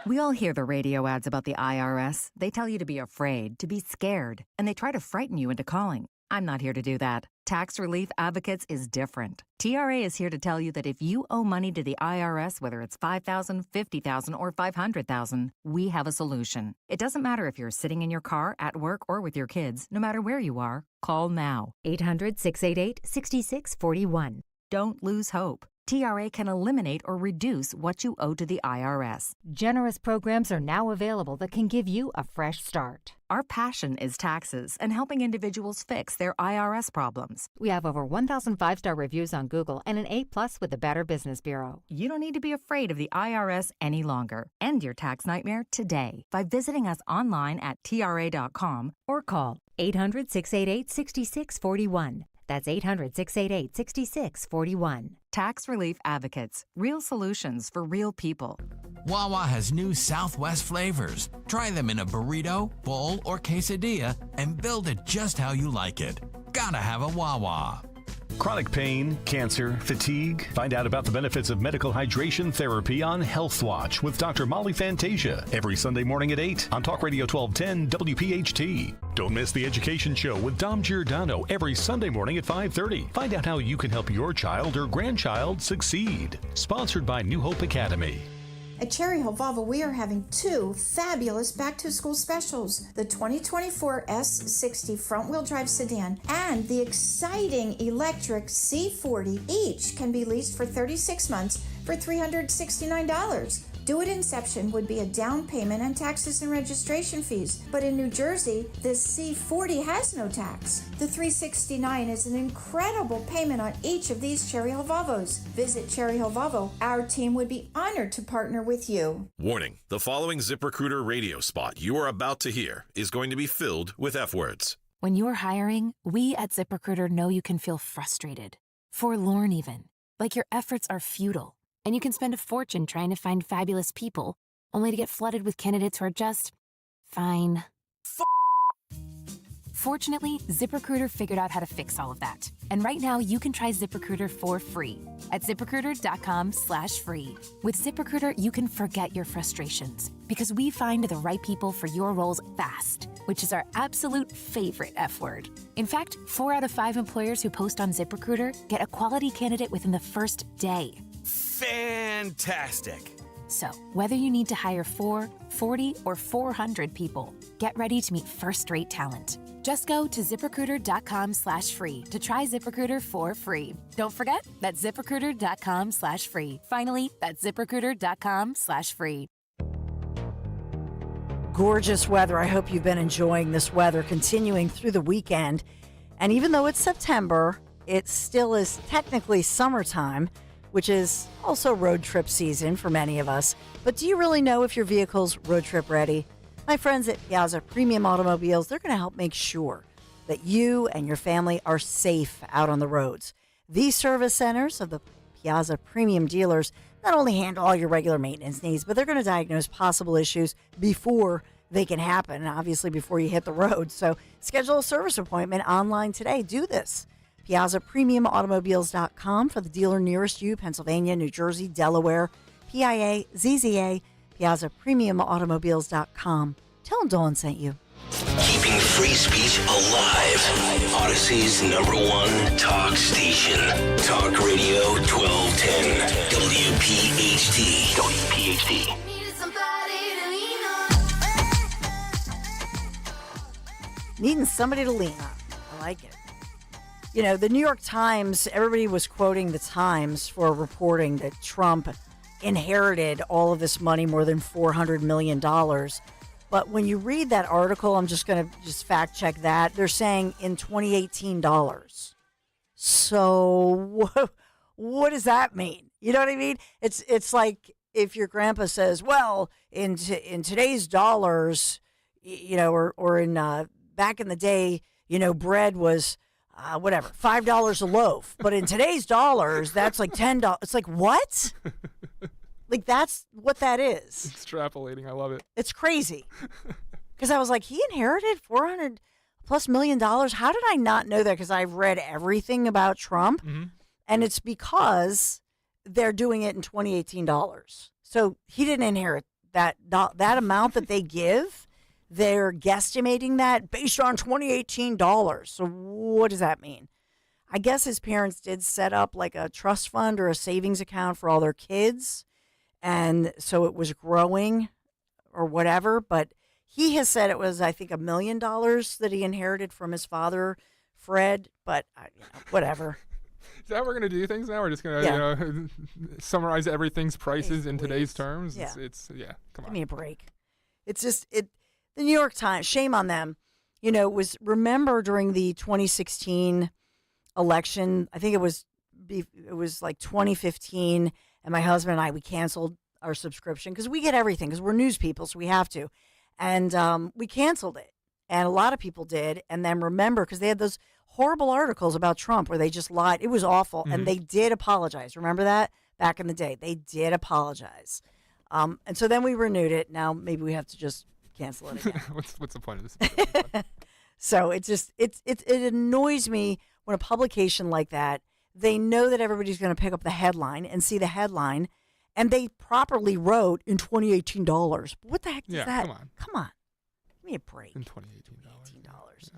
We all hear the radio ads about the IRS. They tell you to be afraid, to be scared, and they try to frighten you into calling. I'm not here to do that. Tax Relief Advocates is different. TRA is here to tell you that if you owe money to the IRS, whether it's $5,000, $50,000, or $500,000, we have a solution. It doesn't matter if you're sitting in your car, at work, or with your kids. No matter where you are, call now. 800-688-6641. Don't lose hope. TRA can eliminate or reduce what you owe to the IRS. Generous programs are now available that can give you a fresh start. Our passion is taxes and helping individuals fix their IRS problems. We have over 1,000 5-star reviews on Google and an A+ with the Better Business Bureau. You don't need to be afraid of the IRS any longer. End your tax nightmare today by visiting us online at TRA.com or call 800-688-6641. That's 800-688-6641. Tax Relief Advocates. Real solutions for real people. Wawa has new Southwest flavors. Try them in a burrito, bowl, or quesadilla and build it just how you like it. Gotta have a Wawa. Chronic pain, cancer, fatigue. Find out about the benefits of medical hydration therapy on Health Watch with Dr. Molly Fantasia every Sunday morning at 8 on Talk Radio 1210 WPHT. Don't miss the Education Show with Dom Giordano every Sunday morning at 5:30. Find out how you can help your child or grandchild succeed. Sponsored by New Hope Academy. At Cherry Hill Volvo, we are having two fabulous back-to-school specials. The 2024 S60 front-wheel drive sedan and the exciting electric C40. Each can be leased for 36 months for $369. Due at inception would be a down payment and taxes and registration fees. But in New Jersey, this C40 has no tax. The $369 is an incredible payment on each of these Cherry Hill Volvos. Visit Cherry Hill Volvo. Our team would be honored to partner with you. Warning, the following ZipRecruiter radio spot you are about to hear is going to be filled with F words. When you're hiring, we at ZipRecruiter know you can feel frustrated, forlorn even, like your efforts are futile, and you can spend a fortune trying to find fabulous people only to get flooded with candidates who are just fine. Fortunately, ZipRecruiter figured out how to fix all of that. And right now, you can try ZipRecruiter for free at ZipRecruiter.com/free. With ZipRecruiter, you can forget your frustrations because we find the right people for your roles fast, which is our absolute favorite F word. In fact, 4 out of 5 employers who post on ZipRecruiter get a quality candidate within the first day. Fantastic. So, whether you need to hire 4, 40, or 400 people, get ready to meet first-rate talent. Just go to ZipRecruiter.com/free to try ZipRecruiter for free. Don't forget, that's ZipRecruiter.com/free. Finally, that's ZipRecruiter.com/free. Gorgeous weather. I hope you've been enjoying this weather continuing through the weekend. And even though it's September, it still is technically summertime, which is also road trip season for many of us. But do you really know if your vehicle's road trip ready? My friends at Piazza Premium Automobiles, they're going to help make sure that you and your family are safe out on the roads. These service centers of the Piazza Premium dealers not only handle all your regular maintenance needs, but they're going to diagnose possible issues before they can happen, and obviously before you hit the road. So schedule a service appointment online today. Do this. PiazzaPremiumAutomobiles.com for the dealer nearest you, Pennsylvania, New Jersey, Delaware, PIA, ZZA, PiazzaPremiumAutomobiles.com. Tell them Dawn sent you. Keeping free speech alive. Odyssey's #1 talk station. Talk Radio 1210. WPHT. WPHT. Needing somebody to lean on. I like it. You know, the New York Times, everybody was quoting the Times for reporting that Trump inherited all of this money, more than $400 million. But when you read that article, I'm just going to fact check that. They're saying in 2018 dollars. So what does that mean? You know what I mean? It's like if your grandpa says, well, in today's dollars, you know, or in back in the day, you know, bread was whatever, $5 a loaf. But in today's dollars, that's like $10. It's like, what? Like, that's what that is. Extrapolating. I love it. It's crazy. Because I was like, he inherited $400+ million. How did I not know that? Because I've read everything about Trump. Mm-hmm. And it's because they're doing it in 2018 dollars. So he didn't inherit that amount that they give. They're guesstimating that based on 2018 dollars. So what does that mean? I guess his parents did set up like a trust fund or a savings account for all their kids. And so it was growing or whatever. But he has said it was, I think, $1 million that he inherited from his father, Fred. But whatever. Is that how we're going to do things now? We're just going to summarize everything's prices in today's terms? Yeah. Come on. Give me a break. It's just, the New York Times, shame on them. You know, remember during the 2016 election, I think it was like 2015, and my husband and I, we canceled our subscription because we get everything because we're news people, so we have to. And we canceled it. And a lot of people did. And then remember, because they had those horrible articles about Trump where they just lied. It was awful. Mm-hmm. And they did apologize. Remember that? Back in the day. They did apologize. And so then we renewed it. Now maybe we have to just cancel it again. What's the point of this? So it annoys me when a publication like that, they know that everybody's going to pick up the headline and see the headline, and they properly wrote in 2018 dollars. What the heck is that? Come on. Give me a break. In 2018 dollars.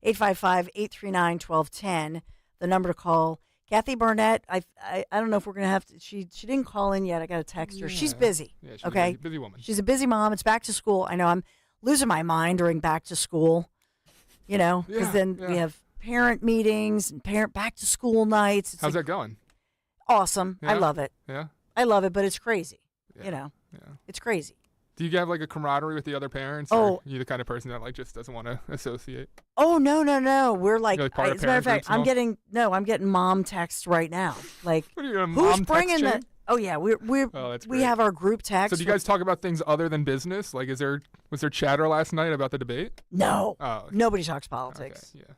855-839-1210, the number to call. Kathy Burnett, I don't know if we're going to have to, she didn't call in yet. I got to text her. She's busy. Yeah, she's okay? a busy woman. She's a busy mom. It's back to school. I know I'm losing my mind during back to school, you know, because we have parent meetings and parent back to school nights. How's that going? Awesome. Yeah? I love it. Yeah. I love it, but it's crazy. Yeah. You know, Yeah. It's crazy. Do you have like a camaraderie with the other parents? Or are you the kind of person that like just doesn't want to associate? Oh, no. We're like, You're, part of as a matter of fact, I'm getting mom texts right now. Like, what are you, who's bringing the? Oh yeah, we have our group text. So do you guys talk about things other than business? Like, was there chatter last night about the debate? No. Oh, okay. Nobody talks politics. Okay, yeah.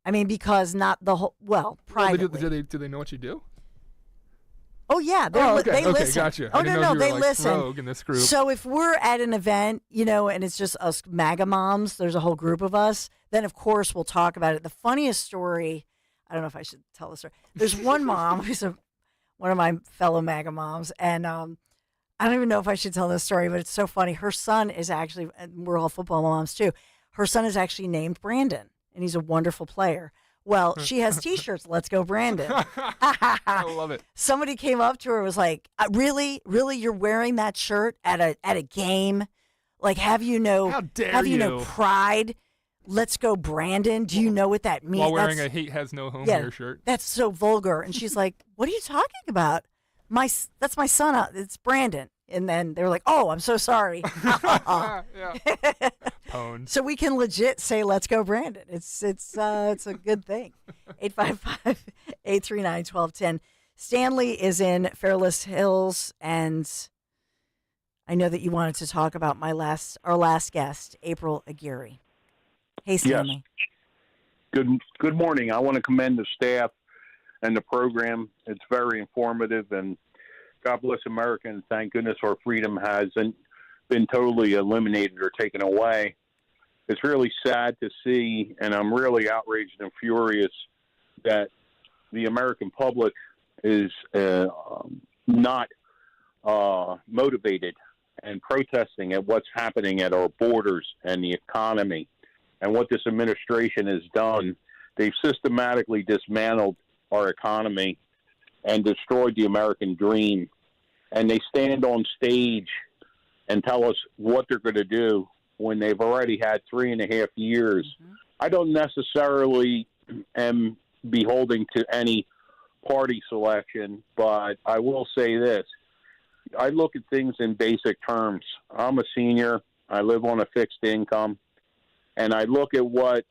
I mean, because not the whole. Well, privately. Do they know what you do? Oh yeah, they listen. Gotcha. Oh I didn't no, know if you they were, listen. rogue in this group. So if we're at an event, and it's just us MAGA moms, there's a whole group of us. Then of course we'll talk about it. The funniest story, I don't know if I should tell the story. There's one mom who's one of my fellow MAGA moms, and I don't even know if I should tell this story, but it's so funny. Her son is actually, and we're all football moms too. Her son is actually named Brandon, and he's a wonderful player. Well, she has T-shirts. Let's go, Brandon. I love it. Somebody came up to her and was like, "Really, you're wearing that shirt at a game? Like, have you How dare you? pride? Let's go, Brandon. Do you know what that means?" While wearing a "Hate Has No Home Here" shirt. That's so vulgar. And she's like, "What are you talking about? That's my son. It's Brandon." And then they were like, "Oh, I'm so sorry." So we can legit say, "Let's go, Brandon." It's a good thing. 855-839-1210. Stanley is in Fairless Hills, and I know that you wanted to talk about our last guest, April Aguirre. Hey, Stanley. Yes. Good morning. I want to commend the staff and the program. It's very informative, and God bless America, and thank goodness our freedom hasn't been totally eliminated or taken away. It's really sad to see, and I'm really outraged and furious that the American public is not motivated and protesting at what's happening at our borders and the economy and what this administration has done. They've systematically dismantled our economy and destroyed the American dream. And they stand on stage and tell us what they're going to do when they've already had 3.5 years. Mm-hmm. I don't necessarily am beholding to any party selection, but I will say this. I look at things in basic terms. I'm a senior. I live on a fixed income. And I look at what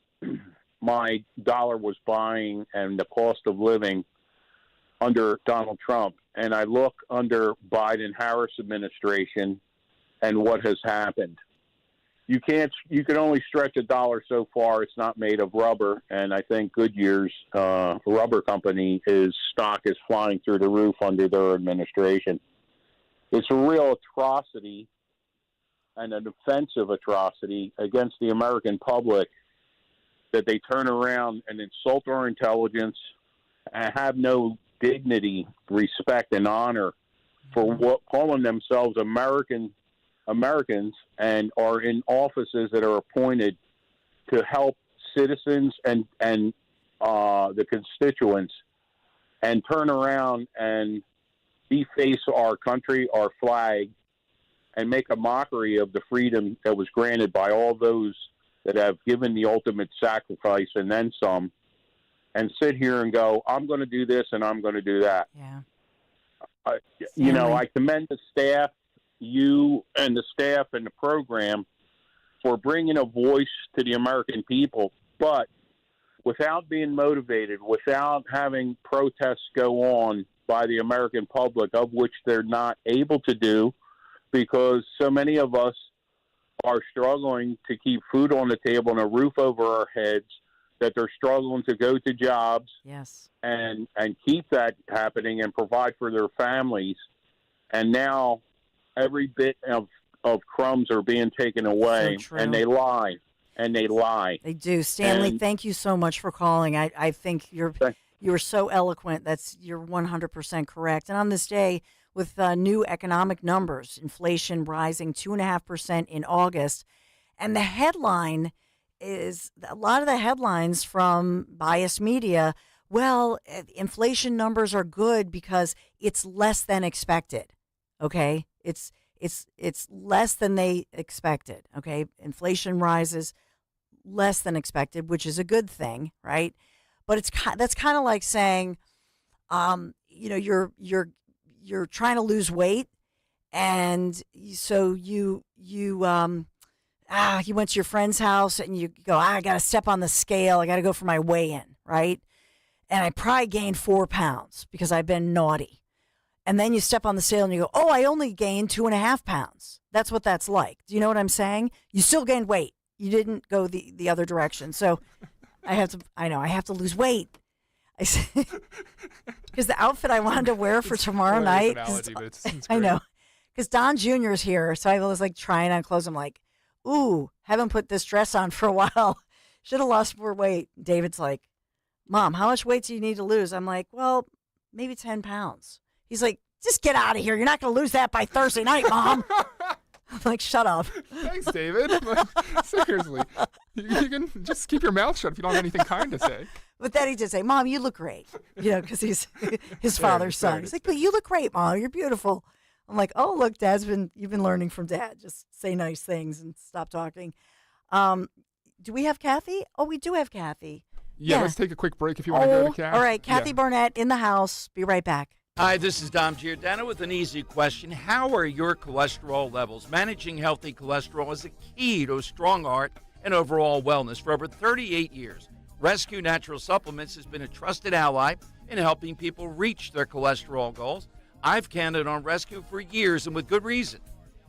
my dollar was buying and the cost of living under Donald Trump. And I look under Biden-Harris administration and what has happened. You can only stretch a dollar so far. It's not made of rubber. And I think Goodyear's rubber company, stock is flying through the roof under their administration. It's a real atrocity and an offensive atrocity against the American public that they turn around and insult our intelligence and have no dignity, respect, and honor for calling themselves Americans and are in offices that are appointed to help citizens and the constituents, and turn around and deface our country, our flag, and make a mockery of the freedom that was granted by all those that have given the ultimate sacrifice and then some, and sit here and go, I'm going to do this and I'm going to do that. Yeah. I commend the staff, you and the staff and the program for bringing a voice to the American people, but without being motivated, without having protests go on by the American public, of which they're not able to do, because so many of us are struggling to keep food on the table and a roof over our heads, that they're struggling to go to jobs and keep that happening and provide for their families. And now every bit of crumbs are being taken away, and they lie. They do. Stanley, thank you so much for calling. I think you're so eloquent. You're 100% correct. And on this day, with new economic numbers, inflation rising 2.5% in August, and the headline is a lot of the headlines from biased media. Well, inflation numbers are good because it's less than expected. Okay, it's less than they expected. Okay, inflation rises less than expected, which is a good thing, right? But that's kind of like saying, you're trying to lose weight, and so you went to your friend's house and you go, I got to step on the scale. I got to go for my weigh-in, right? And I probably gained 4 pounds because I've been naughty. And then you step on the scale and you go, oh, I only gained 2.5 pounds. That's what that's like. Do you know what I'm saying? You still gained weight. You didn't go the other direction. So I have to lose weight. because the outfit I wanted to wear for tomorrow night. Analogy, but it's I great. know, because Don Jr. is here, so I was like trying on clothes. I'm like, ooh, haven't put this dress on for a while. Should have lost more weight. David's like, Mom, how much weight do you need to lose? I'm like, well, maybe 10 pounds. He's like, just get out of here. You're not going to lose that by Thursday night, Mom. I'm like, shut up. Thanks, David. Like, seriously. You can just keep your mouth shut if you don't have anything kind to say. But then he did say, Mom, you look great. Because he's his father's son. He's like, but you look great, Mom. You're beautiful. I'm like, oh, look, you've been learning from Dad. Just say nice things and stop talking. Do we have Kathy? Oh, we do have Kathy. Yeah, let's take a quick break if you want to go to Kathy. All right, Kathy Barnett in the house. Be right back. Hi, this is Dom Giordano with an easy question. How are your cholesterol levels? Managing healthy cholesterol is a key to a strong heart and overall wellness. For over 38 years, Rescue Natural Supplements has been a trusted ally in helping people reach their cholesterol goals. I've counted on Rescue for years, and with good reason.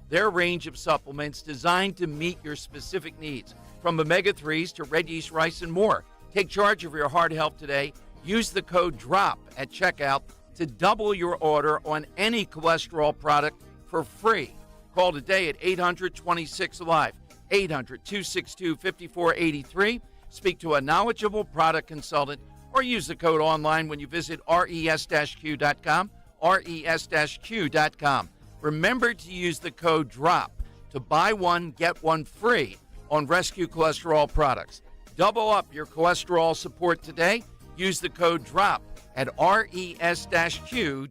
Their range of supplements designed to meet your specific needs, from omega-3s to red yeast rice and more. Take charge of your heart health today. Use the code DROP at checkout to double your order on any cholesterol product for free. Call today at 800-26-ALIVE, 800-262-5483. Speak to a knowledgeable product consultant or use the code online when you visit res-q.com, res-q.com. Remember to use the code DROP to buy one, get one free on Rescue Cholesterol products. Double up your cholesterol support today. Use the code DROP at res-q.com.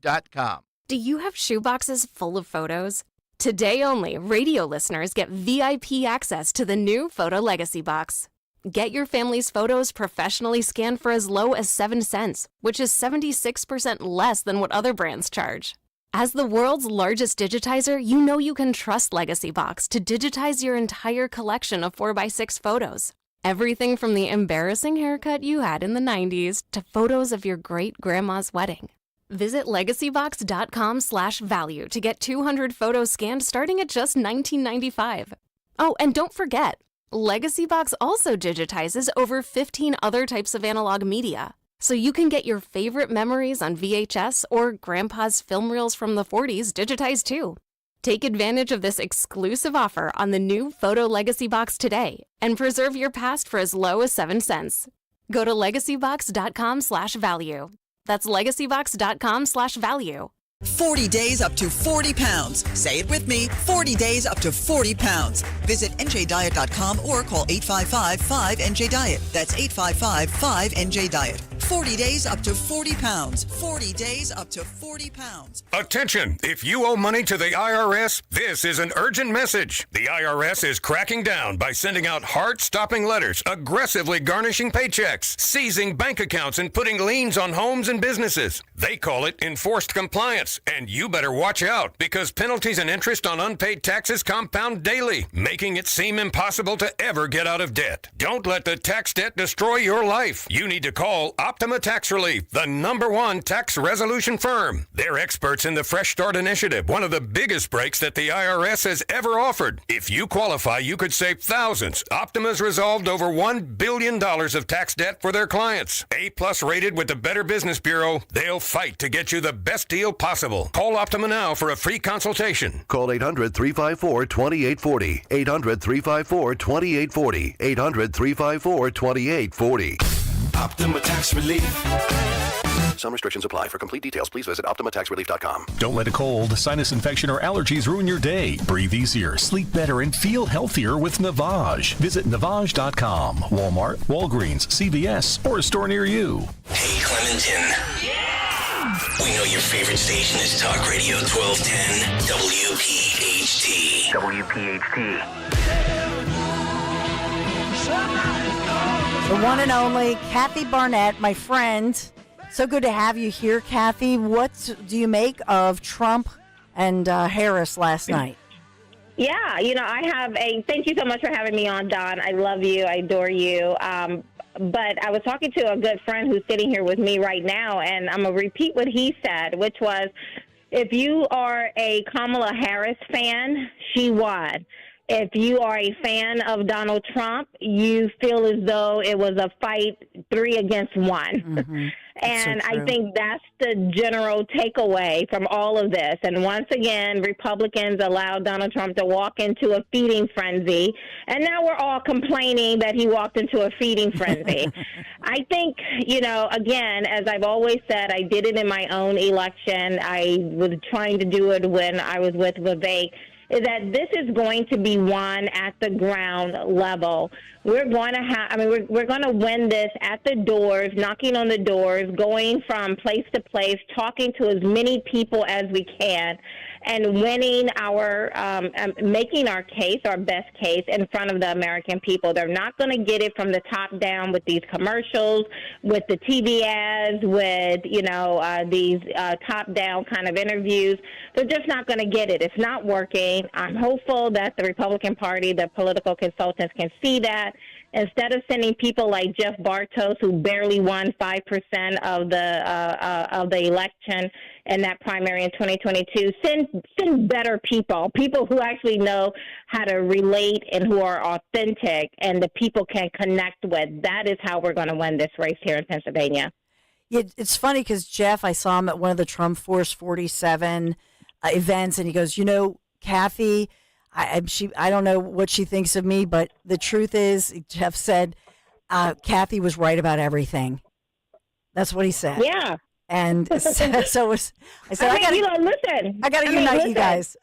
Do you have shoeboxes full of photos? Today only, radio listeners get VIP access to the new Photo Legacy Box. Get your family's photos professionally scanned for as low as 7 cents, which is 76% less than what other brands charge. As the world's largest digitizer, you know you can trust Legacy Box to digitize your entire collection of 4x6 photos. Everything from the embarrassing haircut you had in the 90s to photos of your great-grandma's wedding. Visit legacybox.com/value to get 200 photos scanned starting at just $19.95. Oh, and don't forget, Legacy Box also digitizes over 15 other types of analog media, so you can get your favorite memories on VHS or Grandpa's film reels from the 40s digitized too. Take advantage of this exclusive offer on the new Photo Legacy Box today and preserve your past for as low as 7 cents. Go to legacybox.com/value. That's legacybox.com/value. 40 days up to 40 pounds. Say it with me, 40 days up to 40 pounds. Visit njdiet.com or call 855-5NJ-DIET. That's 855-5NJ-DIET. 40 days up to 40 pounds. 40 days up to 40 pounds. Attention! If you owe money to the IRS, this is an urgent message. The IRS is cracking down by sending out heart-stopping letters, aggressively garnishing paychecks, seizing bank accounts, and putting liens on homes and businesses. They call it enforced compliance, and you better watch out because penalties and interest on unpaid taxes compound daily, making it seem impossible to ever get out of debt. Don't let the tax debt destroy your life. You need to call Optima Tax Relief, the #1 tax resolution firm. They're experts in the Fresh Start Initiative, one of the biggest breaks that the IRS has ever offered. If you qualify, you could save thousands. Optima's resolved over $1 billion of tax debt for their clients. A+ rated with the Better Business Bureau, they'll fight to get you the best deal possible. Call Optima now for a free consultation. Call 800-354-2840. 800-354-2840. 800-354-2840. Optima Tax Relief. Some restrictions apply. For complete details, please visit OptimaTaxRelief.com. Don't let a cold, sinus infection, or allergies ruin your day. Breathe easier, sleep better, and feel healthier with Navage. Visit Navage.com. Walmart, Walgreens, CVS, or a store near you. Hey, Clementon. We know your favorite station is Talk Radio 1210 WPHT. WPHT. The one and only Kathy Barnett, my friend. So good to have you here, Kathy. What do you make of Trump and Harris last night? Yeah, thank you so much for having me on, Don. I love you. I adore you. But I was talking to a good friend who's sitting here with me right now, and I'm going to repeat what he said, which was, if you are a Kamala Harris fan, she won. If you are a fan of Donald Trump, you feel as though it was a fight 3 against 1. Mm-hmm. And so I think that's the general takeaway from all of this. And once again, Republicans allowed Donald Trump to walk into a feeding frenzy. And now we're all complaining that he walked into a feeding frenzy. I think, again, as I've always said, I did it in my own election. I was trying to do it when I was with Vivek. Is that this is going to be won at the ground level. We're going to we're going to win this at the doors, knocking on the doors, going from place to place, talking to as many people as we can, and winning making our case, our best case, in front of the American people. They're not going to get it from the top down with these commercials, with the TV ads, with, these top down kind of interviews. They're just not going to get it. It's not working. I'm hopeful that the Republican Party, the political consultants, can see that. Instead of sending people like Jeff Bartos, who barely won 5% of the election in that primary in 2022, send better people who actually know how to relate and who are authentic and the people can connect with. That is how we're going to win this race here in Pennsylvania. Yeah, it's funny because Jeff, I saw him at one of the Trump Force 47 events, and he goes, Kathy, I don't know what she thinks of me, but the truth is, Jeff said, Kathy was right about everything. That's what he said. Yeah. And so I said, listen. I got to unite you guys.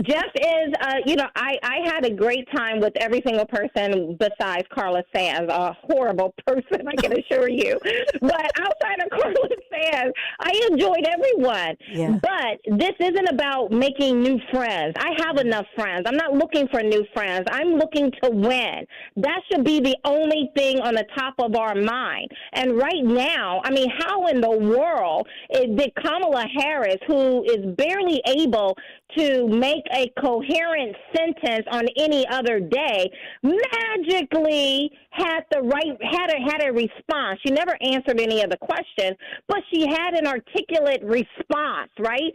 Jeff is, I had a great time with every single person besides Carla Sands, a horrible person, I can assure you. But outside of Carla Sands, I enjoyed everyone. Yeah. But this isn't about making new friends. I have enough friends. I'm not looking for new friends. I'm looking to win. That should be the only thing on the top of our mind. And right now, how in the world did Kamala Harris, who is barely able to make a coherent sentence on any other day, magically had a response. She never answered any of the questions, but she had an articulate response, right?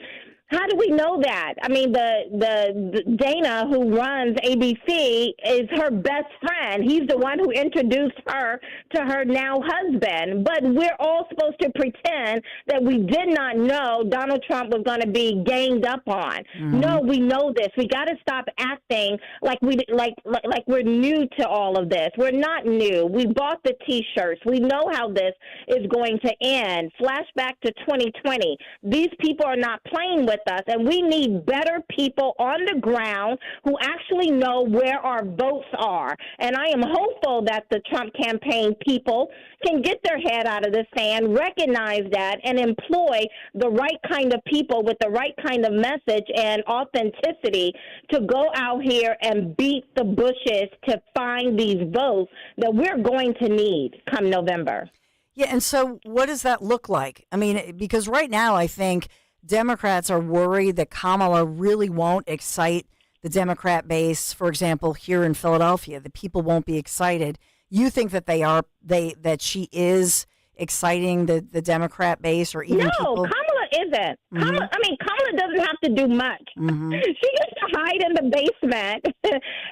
How do we know that? The Dana, who runs ABC, is her best friend. He's the one who introduced her to her now husband. But we're all supposed to pretend that we did not know Donald Trump was going to be ganged up on. Mm-hmm. No, we know this. We got to stop acting like we're new to all of this. We're not new. We bought the T-shirts. We know how this is going to end. Flashback to 2020. These people are not playing with us, and we need better people on the ground who actually know where our votes are. And I am hopeful that the Trump campaign people can get their head out of the sand, recognize that, and employ the right kind of people with the right kind of message and authenticity to go out here and beat the bushes to find these votes that we're going to need come November. Yeah, and so what does that look like? Because right now I think Democrats are worried that Kamala really won't excite the Democrat base. For example, here in Philadelphia, the people won't be excited. You think that that she is exciting the Democrat base, or even people? No, Kamala isn't. Mm-hmm. Kamala doesn't have to do much. Mm-hmm. She gets to hide in the basement,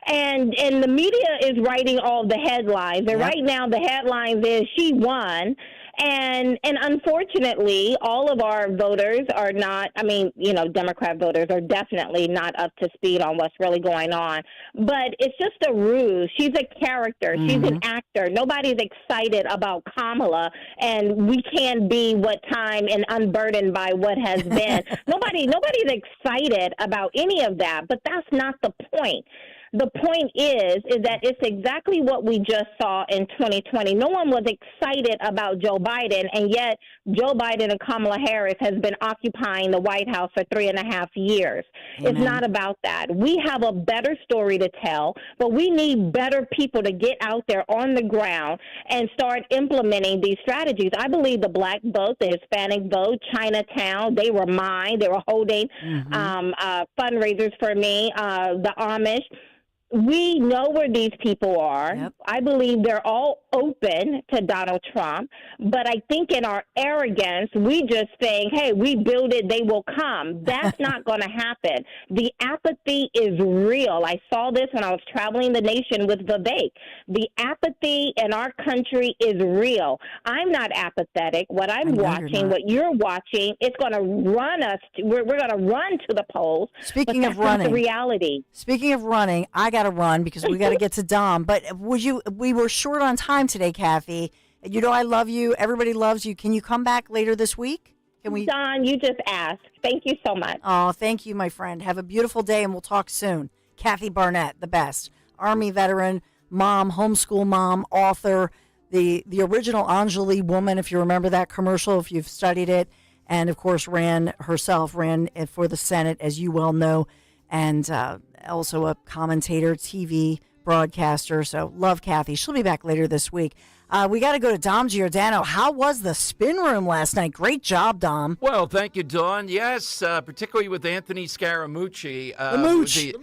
and the media is writing all the headlines. And right now, the headlines is she won. And unfortunately, all of our voters are not, Democrat voters are definitely not up to speed on what's really going on. But it's just a ruse. She's a character. Mm-hmm. She's an actor. Nobody's excited about Kamala, and we can't be what time and unburdened by what has been. Nobody's excited about any of that, but that's not the point. The point is that it's exactly what we just saw in 2020. No one was excited about Joe Biden, and yet Joe Biden and Kamala Harris has been occupying the White House for 3.5 years. Amen. It's not about that. We have a better story to tell, but we need better people to get out there on the ground and start implementing these strategies. I believe the black vote, the Hispanic vote, Chinatown, they were mine. They were holding fundraisers for me, the Amish. We know where these people are. Yep. I believe they're all open to Donald Trump. But I think in our arrogance, we just think, hey, we build it, they will come. That's not going to happen. The apathy is real. I saw this when I was traveling the nation with Vivek. The apathy in our country is real. I'm not apathetic. What I'm watching, what you're watching, it's going to run us. We're going to run to the polls. Speaking of running, the reality. Speaking of running, I got to run because we got to get to Dom. But we were short on time today, Kathy. You know I love you. Everybody loves you. Can you come back later this week? Can we? Don, you just asked. Thank you so much. Oh, thank you, my friend. Have a beautiful day, and we'll talk soon. Kathy Barnett, the best. Army veteran, mom, homeschool mom, author, the original Anjali woman, if you remember that commercial, if you've studied it, and, of course, ran for the Senate, as you well know, and also a commentator, TV broadcaster. So love Kathy. She'll be back later this week. We got to go to Dom Giordano. How was the spin room last night? Great job, Dom. Well, thank you, Dawn. Yes, particularly with Anthony Scaramucci.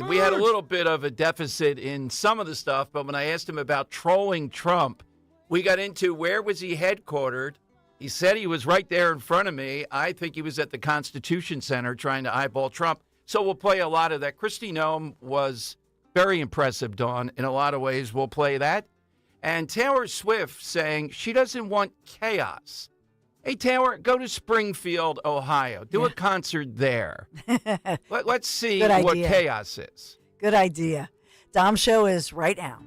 We had a little bit of a deficit in some of the stuff, but when I asked him about trolling Trump, we got into where was he headquartered. He said he was right there in front of me. I think he was at the Constitution Center trying to eyeball Trump. So we'll play a lot of that. Kristi Noem was very impressive, Dawn, in a lot of ways. We'll play that. And Taylor Swift saying she doesn't want chaos. Hey, Taylor, go to Springfield, Ohio. Do a concert there. Let's see what chaos is. Good idea. Dom Show is right now.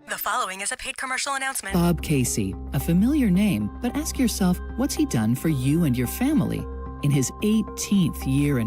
The following is a paid commercial announcement. Bob Casey, a familiar name, but ask yourself, what's he done for you and your family? In his 18th year in